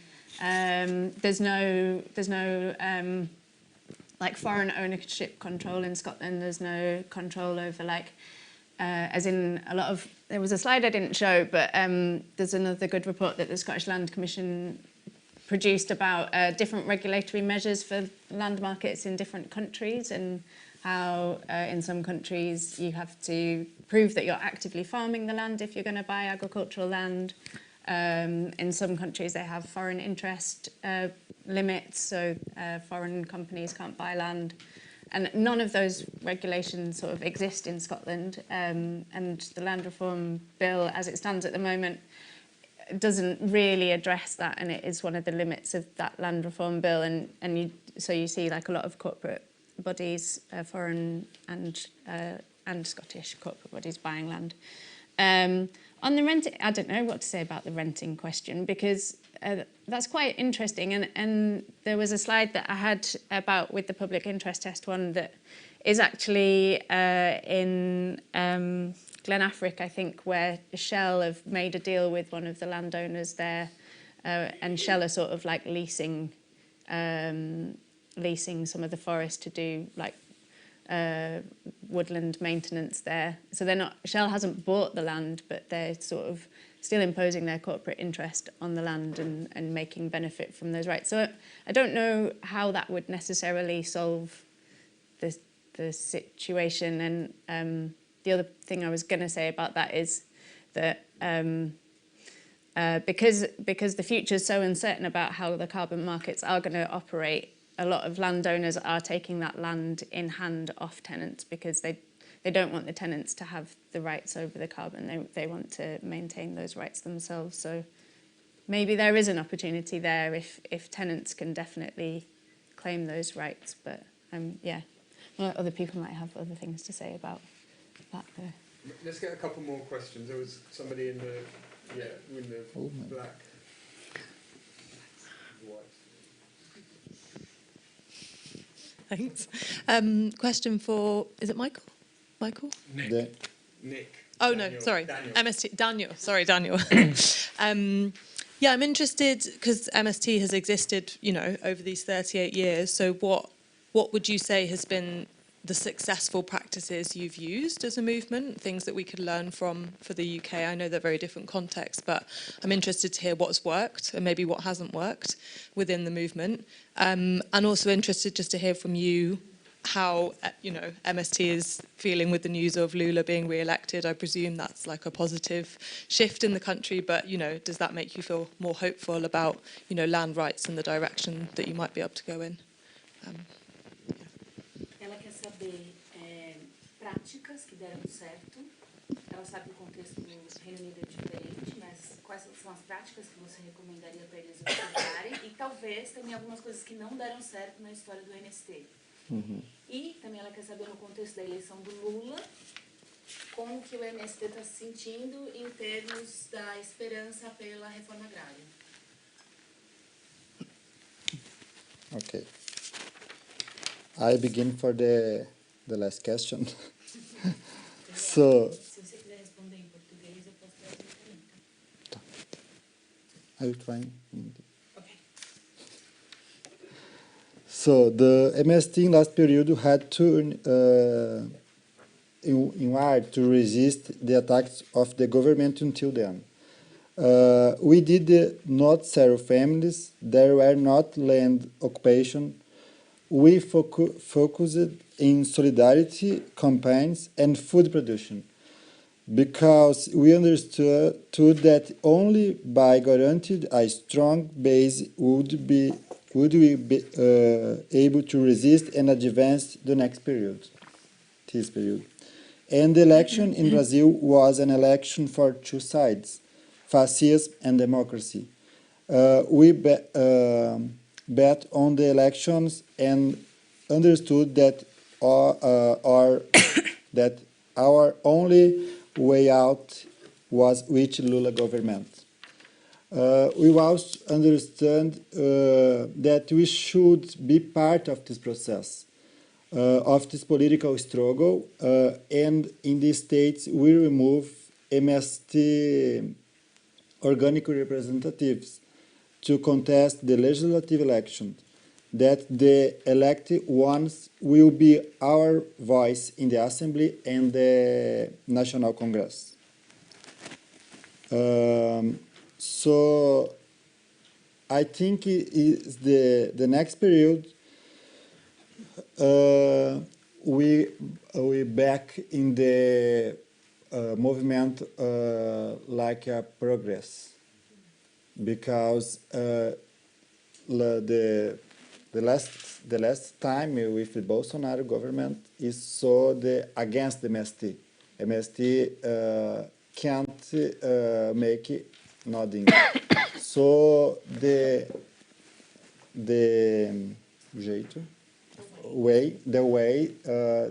There's no like foreign ownership control in Scotland. There's no control over as in a lot of. There was a slide I didn't show, but there's another good report that the Scottish Land Commission produced about different regulatory measures for land markets in different countries, and how in some countries you have to prove that you're actively farming the land if you're going to buy agricultural land. In some countries they have foreign interest limits, so foreign companies can't buy land. And none of those regulations sort of exist in Scotland. And the Land Reform Bill, as it stands at the moment, doesn't really address that, and it is one of the limits of that Land Reform Bill. So you see a lot of corporate bodies, foreign and Scottish corporate bodies buying land. On the renting, I don't know what to say about the renting question, because that's quite interesting. And there was a slide that I had with the public interest test one that is actually in Glenafric, I think, where Shell have made a deal with one of the landowners there, and Shell are sort of leasing some of the forest to do woodland maintenance there. So Shell hasn't bought the land, but they're sort of still imposing their corporate interest on the land and making benefit from those rights. So I don't know how that would necessarily solve the situation. And the other thing I was going to say about that is that because the future is so uncertain about how the carbon markets are going to operate, a lot of landowners are taking that land in hand off tenants because they don't want the tenants to have the rights over the carbon. They want to maintain those rights themselves. So maybe there is an opportunity there if tenants can definitely claim those rights. But other people might have other things to say about that there. Let's get a couple more questions. There was somebody in the black. Thanks. Question for, is it Michael? Nick. Oh, Daniel. no, sorry. Daniel. MST. Daniel. Sorry, Daniel. I'm interested because MST has existed, over these 38 years. So what would you say has been the successful practices you've used as a movement, things that we could learn from for the UK? I know they're very different contexts, but I'm interested to hear what's worked and maybe what hasn't worked within the movement. And also interested just to hear from you how, MST is feeling with the news of Lula being re-elected. I presume that's a positive shift in the country, but, does that make you feel more hopeful about, land rights and the direction that you might be able to go in? Ela quer saber práticas que deram certo ela sabe que o contexto do Reino Unido é diferente, mas quais são as práticas que você recomendaria para eles observarem e talvez também algumas coisas que não deram certo na história do MST. E também ela quer saber no contexto da eleição do Lula, como que o MST está se sentindo em termos da esperança pela reforma agrária. Okay. I begin for the last question. So, Se você quiser responder em português, eu posso traduzir também. I will try. Okay. So the MST in last period had to in order to resist the attacks of the government until then. We did not serve families. There were not land occupation. We focused in solidarity campaigns and food production because we understood that only by guaranteed a strong base would we be able to resist and advance the next period, this period. And the election in Brazil was an election for two sides, fascism and democracy. We bet on the elections and understood that that our only way out was with Lula government. We also understand that we should be part of this process, of this political struggle, and in these states we remove MST organic representatives to contest the legislative election, that the elected ones will be our voice in the Assembly and the National Congress. So I think it is the next period we back in the movement like a progress, because the last time with the Bolsonaro government is so against the MST. MST can't make it nothing. So the way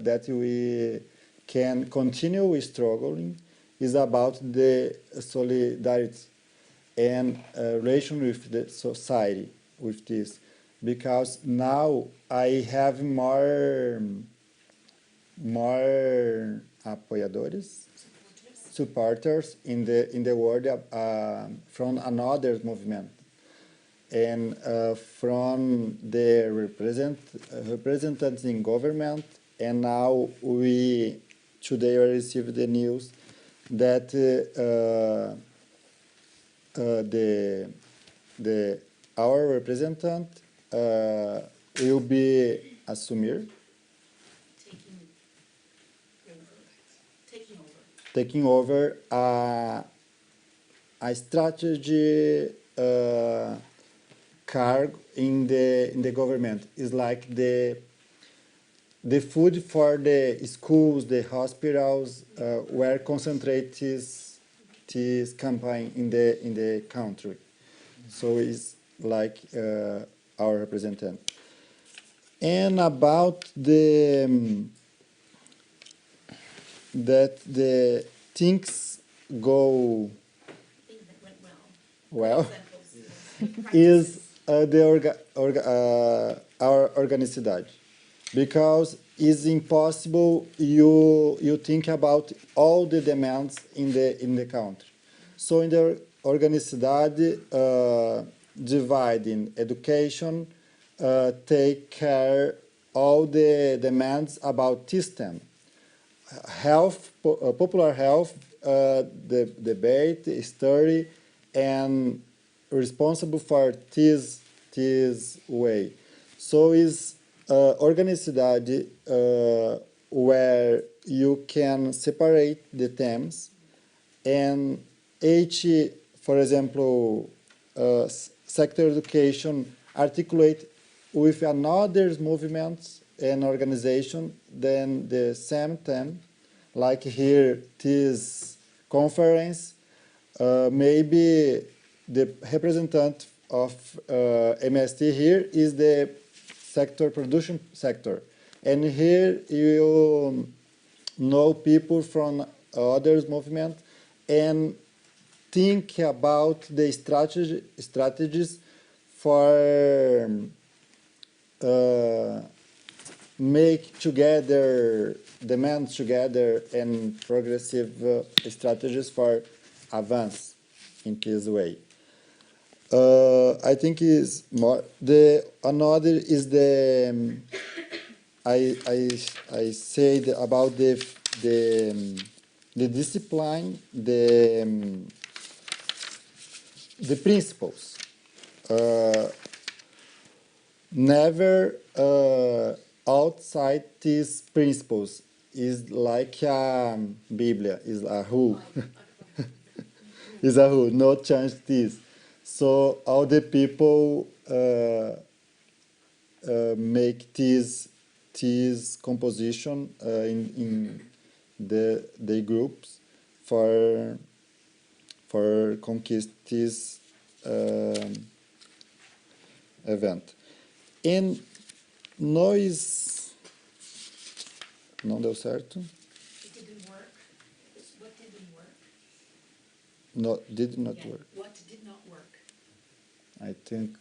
that we can continue struggling is about the solidarity and relation with the society with this, because now I have more apoiadores, supporters in the world from another movement, and from the representatives in government. And now today I received the news that our representative will be assumir, taking over a strategy cargo in the government. Is like the food for the schools, the hospitals, where concentrate this campaign in the country. So it's like our representative. And about that the things go well is our organicidade, because it's impossible you think about all the demands in the country. So in the organicidade, dividing education, take care all the demands about system, health, popular health, the debate, study, and responsible for this way. So is organicidade where you can separate the themes, and each, for example, sector education articulate with another movements and organization then the same theme, like here, this conference, maybe the representative of MST here is the production sector. And here you know people from others movement and think about the strategies for make together, demands together, and progressive strategies for advance in this way. I think is more another is the I said about the discipline, the principles. Never outside these principles is like a Biblia, is a rule. Is a rule, not change this. So all the people make this composition in the groups for conquist this event. E nós não deu certo. It didn't work. What didn't work? No, did not work. What did not work? I think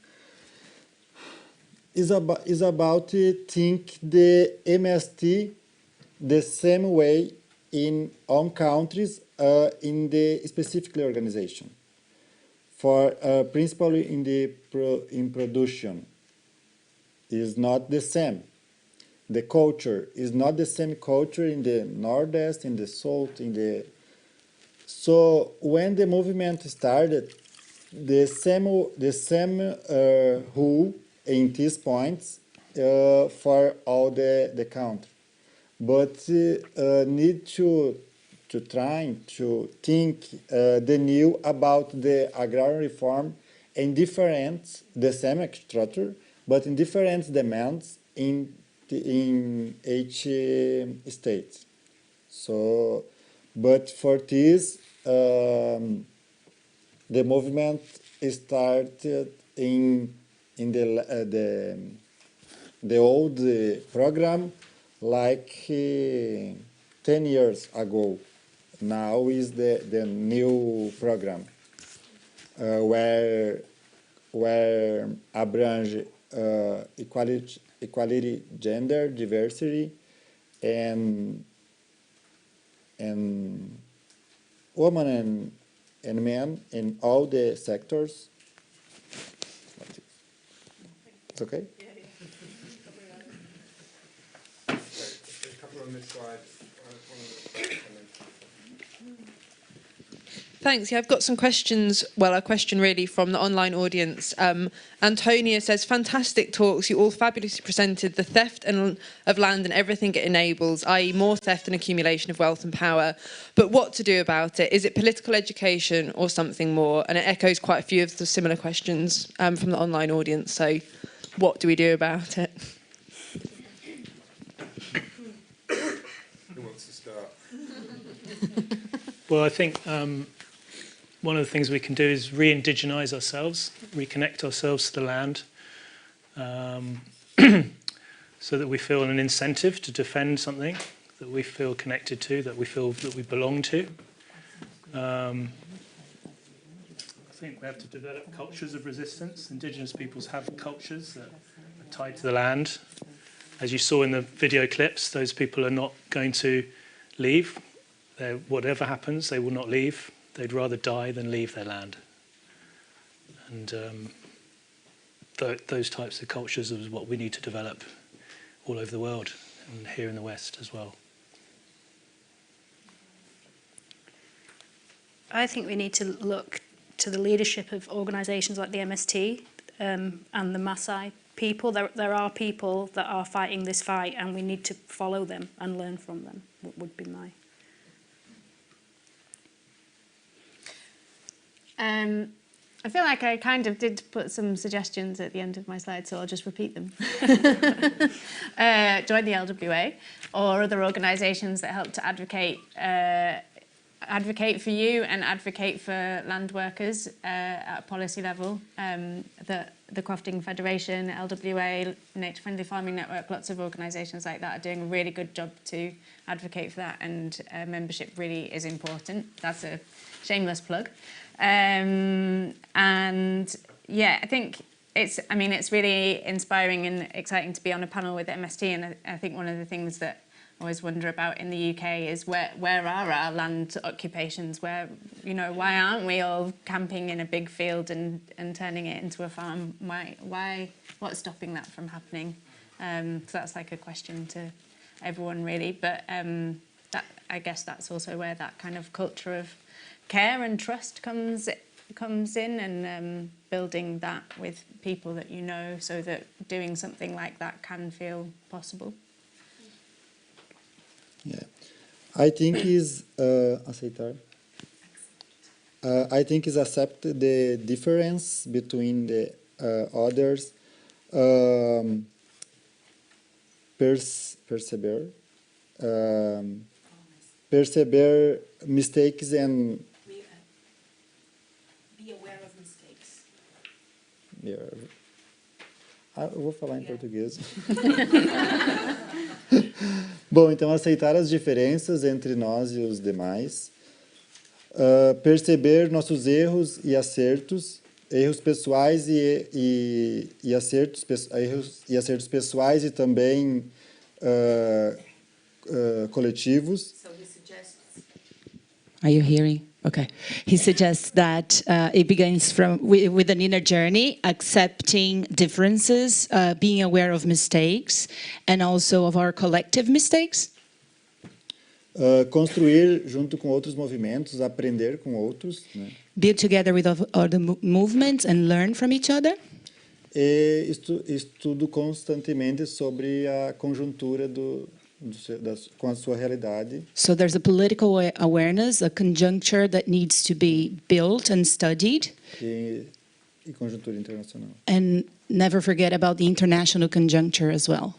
is about to think the MST the same way in all countries in the specific organization. For principally in the in production is not the same. The culture is not the same culture in the Northeast, in the South, in the. So when the movement started, the same rule in these points for all the country, but need to try to think the new about the agrarian reform in different the same structure, but in different demands in each state. So, but for this, the movement started in the old program like 10 years ago. Now is the new program where abrange equality, gender, diversity, and women and men in all the sectors. It's okay? A couple on this slide. Thanks. Yeah, I've got some questions. Well, a question really from the online audience. Antonia says, fantastic talks. You all fabulously presented the theft of land and everything it enables, i.e. more theft and accumulation of wealth and power. But what to do about it? Is it political education or something more? And it echoes quite a few of the similar questions from the online audience. So what do we do about it? Who wants to start? Well, I think one of the things we can do is re-indigenize ourselves, reconnect ourselves to the land, so that we feel an incentive to defend something that we feel connected to, that we feel that we belong to. I think we have to develop cultures of resistance. Indigenous peoples have cultures that are tied to the land. As you saw in the video clips, those people are not going to leave. Whatever happens, they will not leave. They'd rather die than leave their land. And those types of cultures is what we need to develop all over the world and here in the West as well. I think we need to look to the leadership of organisations like the MST and the Maasai people. There are people that are fighting this fight, and we need to follow them and learn from them, would be my... I feel like I kind of did put some suggestions at the end of my slide, so I'll just repeat them. Join the LWA or other organisations that help to advocate for you and advocate for land workers at a policy level. The Crofting Federation, LWA, Nature Friendly Farming Network, lots of organisations like that are doing a really good job to advocate for that, and membership really is important. That's a shameless plug. And yeah, I think it's really inspiring and exciting to be on a panel with MST, and I think one of the things that I always wonder about in the UK is where are our land occupations? Where, you know, why aren't we all camping in a big field and turning it into a farm? What's stopping that from happening? So that's like a question to everyone really, but I guess that's also where that kind of culture of care and trust comes in, and building that with people that you know, so that doing something like that can feel possible. Yeah, I think is aceitar. I think is accept the difference between the others, perceber mistakes and Be aware of mistakes. Yeah. Eu vou falar em português. Bom, então aceitar as diferenças entre nós e os demais, perceber nossos erros e acertos, erros pessoais e acertos pessoais e também coletivos. So he suggests. Are you hearing? Okay. He suggests that it begins with an inner journey, accepting differences, being aware of mistakes, and also of our collective mistakes. Construir junto com outros movimentos, aprender com outros, né? Build together with other movements and learn from each other. E estudo constantemente sobre a conjuntura com a sua realidade. So there's a political awareness, a conjuncture that needs to be built and studied. E conjuntura internacional. And never forget about the international conjuncture as well.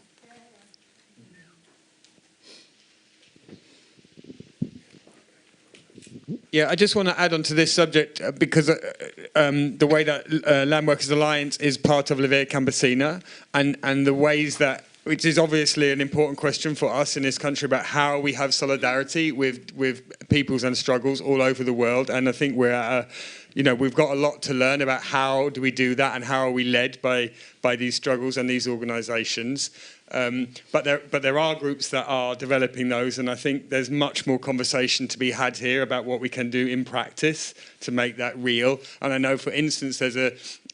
Yeah, I just want to add on to this subject because the way that Land Workers Alliance is part of Livea Campesina, and the ways that, which is obviously an important question for us in this country, about how we have solidarity with peoples and struggles all over the world. And I think we're at we've got a lot to learn about how do we do that, and how are we led by these struggles and these organisations. But there are groups that are developing those, and I think there's much more conversation to be had here about what we can do in practice to make that real. And I know, for instance, there's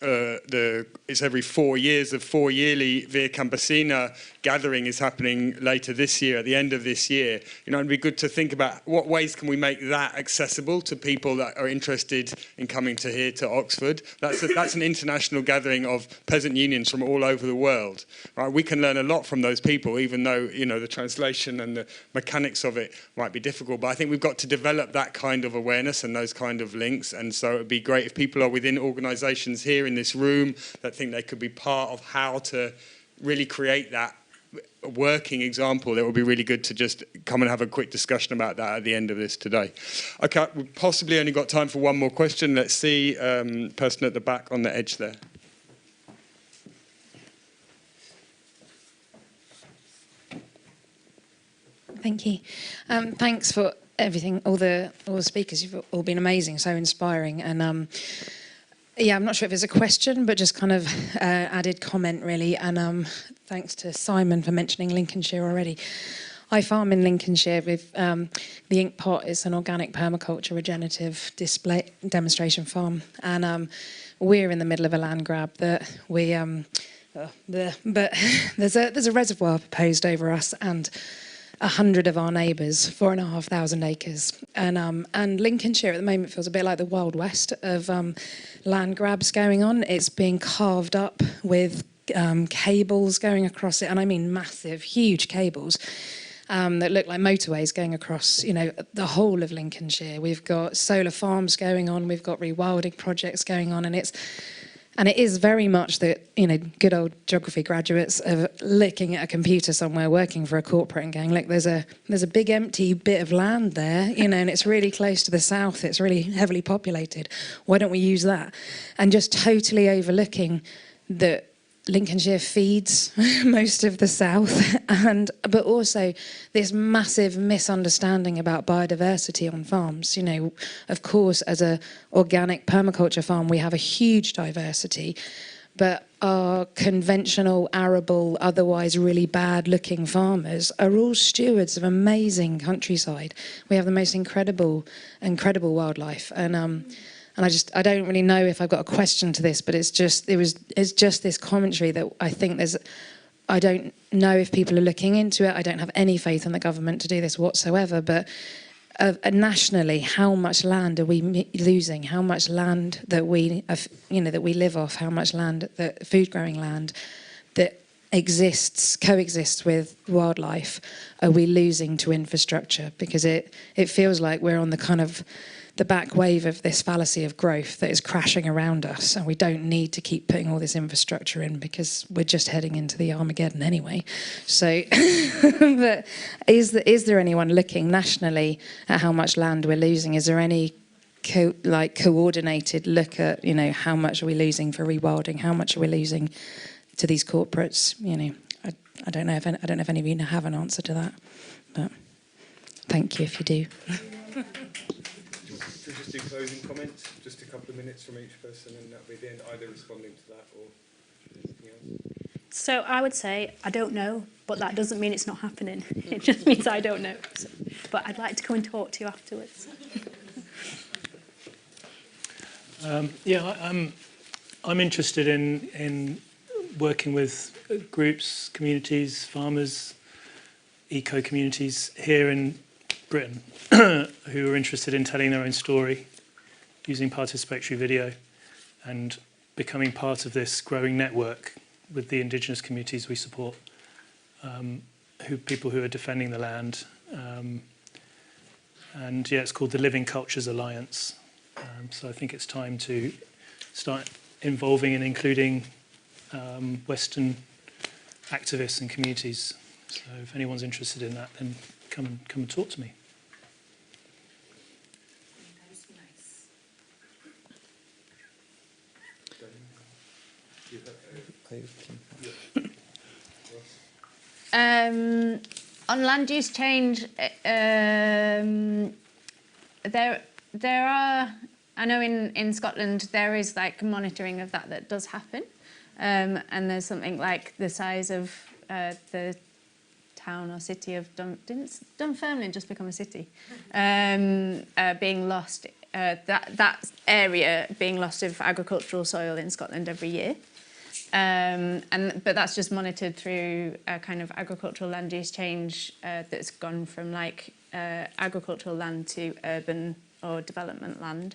it's every 4 years, the 4-yearly Via Campesina gathering is happening later this year, at the end of this year. It'd be good to think about what ways can we make that accessible to people that are interested in coming here to Oxford. That's an international gathering of peasant unions from all over the world. Right? We can learn a lot from those people, even though the translation and the mechanics of it might be difficult. But I think we've got to develop that kind of awareness and those kind of links. And so it'd be great if people are within organisations here in this room that think they could be part of how to really create that working example. It would be really good to just come and have a quick discussion about that at the end of this today. Okay, we've possibly only got time for one more question. Let's see, person at the back on the edge there. Thank you. Thanks for everything, all the speakers. You've all been amazing, so inspiring. And yeah, I'm not sure if it's a question, but just kind of added comment really. And thanks to Simon for mentioning Lincolnshire already. I farm in Lincolnshire with the Ink Pot. It's an organic permaculture regenerative demonstration farm, and we're in the middle of a land grab that we but there's a reservoir proposed over us, and 100 of our neighbours, 4,500 acres. And Lincolnshire at the moment feels a bit like the Wild West of land grabs going on. It's being carved up with cables going across it, and I mean massive, huge cables. that look like motorways going across, you know, the whole of Lincolnshire. We've got solar farms going on, we've got rewilding projects going on, and it is very much that, you know, good old geography graduates of looking at a computer somewhere, working for a corporate and going, look, there's a big empty bit of land there, you know, and it's really close to the south, it's really heavily populated. Why don't we use that? And just totally overlooking that Lincolnshire feeds most of the south, but also this massive misunderstanding about biodiversity on farms. You know, of course, as a organic permaculture farm, we have a huge diversity, but our conventional, arable, otherwise really bad-looking farmers are all stewards of amazing countryside. We have the most incredible wildlife, and I don't really know if I've got a question to this, but it's just this commentary that I think I don't know if people are looking into it. I don't have any faith in the government to do this whatsoever, but nationally, how much land are we losing? How much land that we live off? How much land, that food growing land that coexists with wildlife, are we losing to infrastructure? Because it feels like we're on the kind of the back wave of this fallacy of growth that is crashing around us, and we don't need to keep putting all this infrastructure in because we're just heading into the Armageddon anyway. So, but is there anyone looking nationally at how much land we're losing? Is there any coordinated look at, you know, how much are we losing for rewilding? How much are we losing to these corporates? You know, I don't know if any of you have an answer to that, but thank you if you do. Should we just do closing comments? Just a couple of minutes from each person, and that'll be the end, either responding to that or anything else. So I would say, I don't know, but that doesn't mean it's not happening. It just means I don't know. So, but I'd like to come and talk to you afterwards. I'm interested in working with groups, communities, farmers, eco-communities here in Britain who are interested in telling their own story, using participatory video, and becoming part of this growing network with the indigenous communities we support, people who are defending the land. And yeah, it's called the Living Cultures Alliance. So I think it's time to start involving and including Western activists and communities. So if anyone's interested in that, then come and talk to me. On land use change, there are, I know in Scotland there is like monitoring of that does happen, and there's something like the size of the town or city of didn't Dunfermline just become a city, being lost, that area being lost of agricultural soil in Scotland every year. But that's just monitored through a kind of agricultural land use change that's gone from like agricultural land to urban or development land.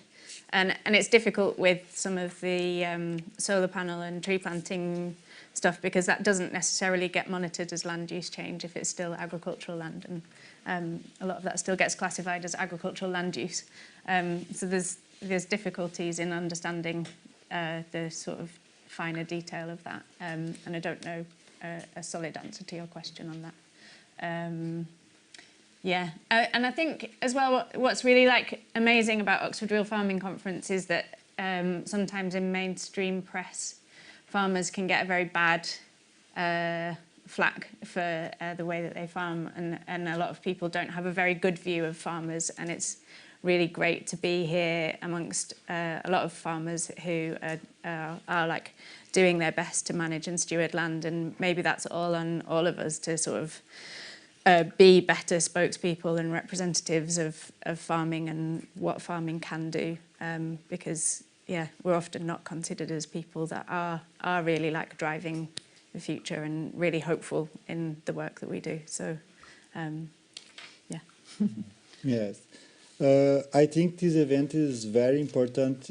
And it's difficult with some of the solar panel and tree planting stuff because that doesn't necessarily get monitored as land use change if it's still agricultural land, and a lot of that still gets classified as agricultural land use. So there's difficulties in understanding the sort of finer detail of that, and I don't know a solid answer to your question on that. Yeah, and I think as well what's really like amazing about Oxford Real Farming Conference is that sometimes in mainstream press farmers can get a very bad flack for the way that they farm, and a lot of people don't have a very good view of farmers, and it's really great to be here amongst a lot of farmers who are like doing their best to manage and steward land, and maybe that's all on all of us to sort of be better spokespeople and representatives of farming and what farming can do, because yeah, we're often not considered as people that are really like driving the future and really hopeful in the work that we do. So yeah. Yes. I think this event is very important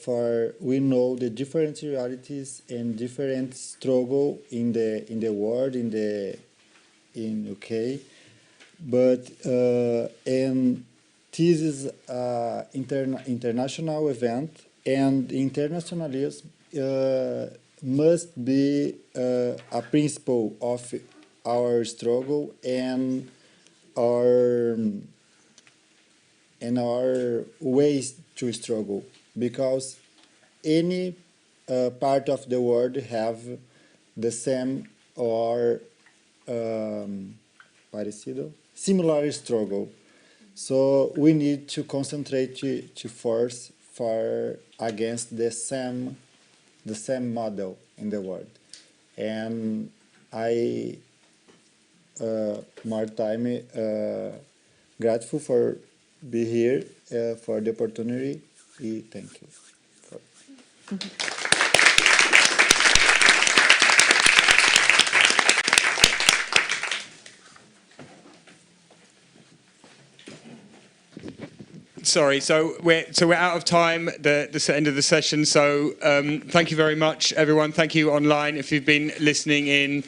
for we know the different realities and different struggle in the world, in UK, but and this is an international event, and internationalism must be a principle of our struggle and our ways to struggle, because any part of the world have the same or similar struggle. So we need to concentrate to force for against the same model in the world. And I more time grateful for be here for the opportunity. Thank you. Sorry, so we're out of time. The end of the session. So thank you very much, everyone. Thank you online if you've been listening in.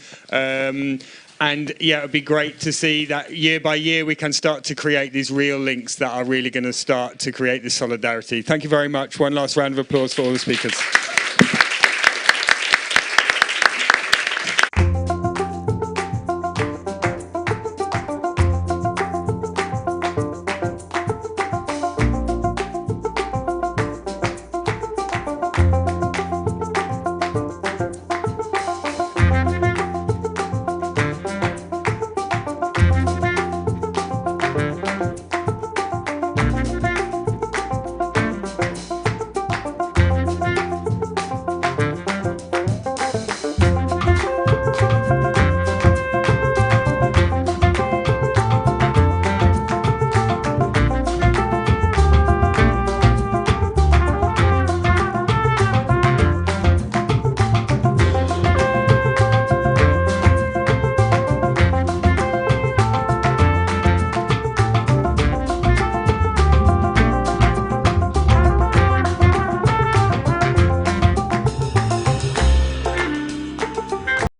And yeah, it'd be great to see that year by year we can start to create these real links that are really going to start to create this solidarity. Thank you very much. One last round of applause for all the speakers.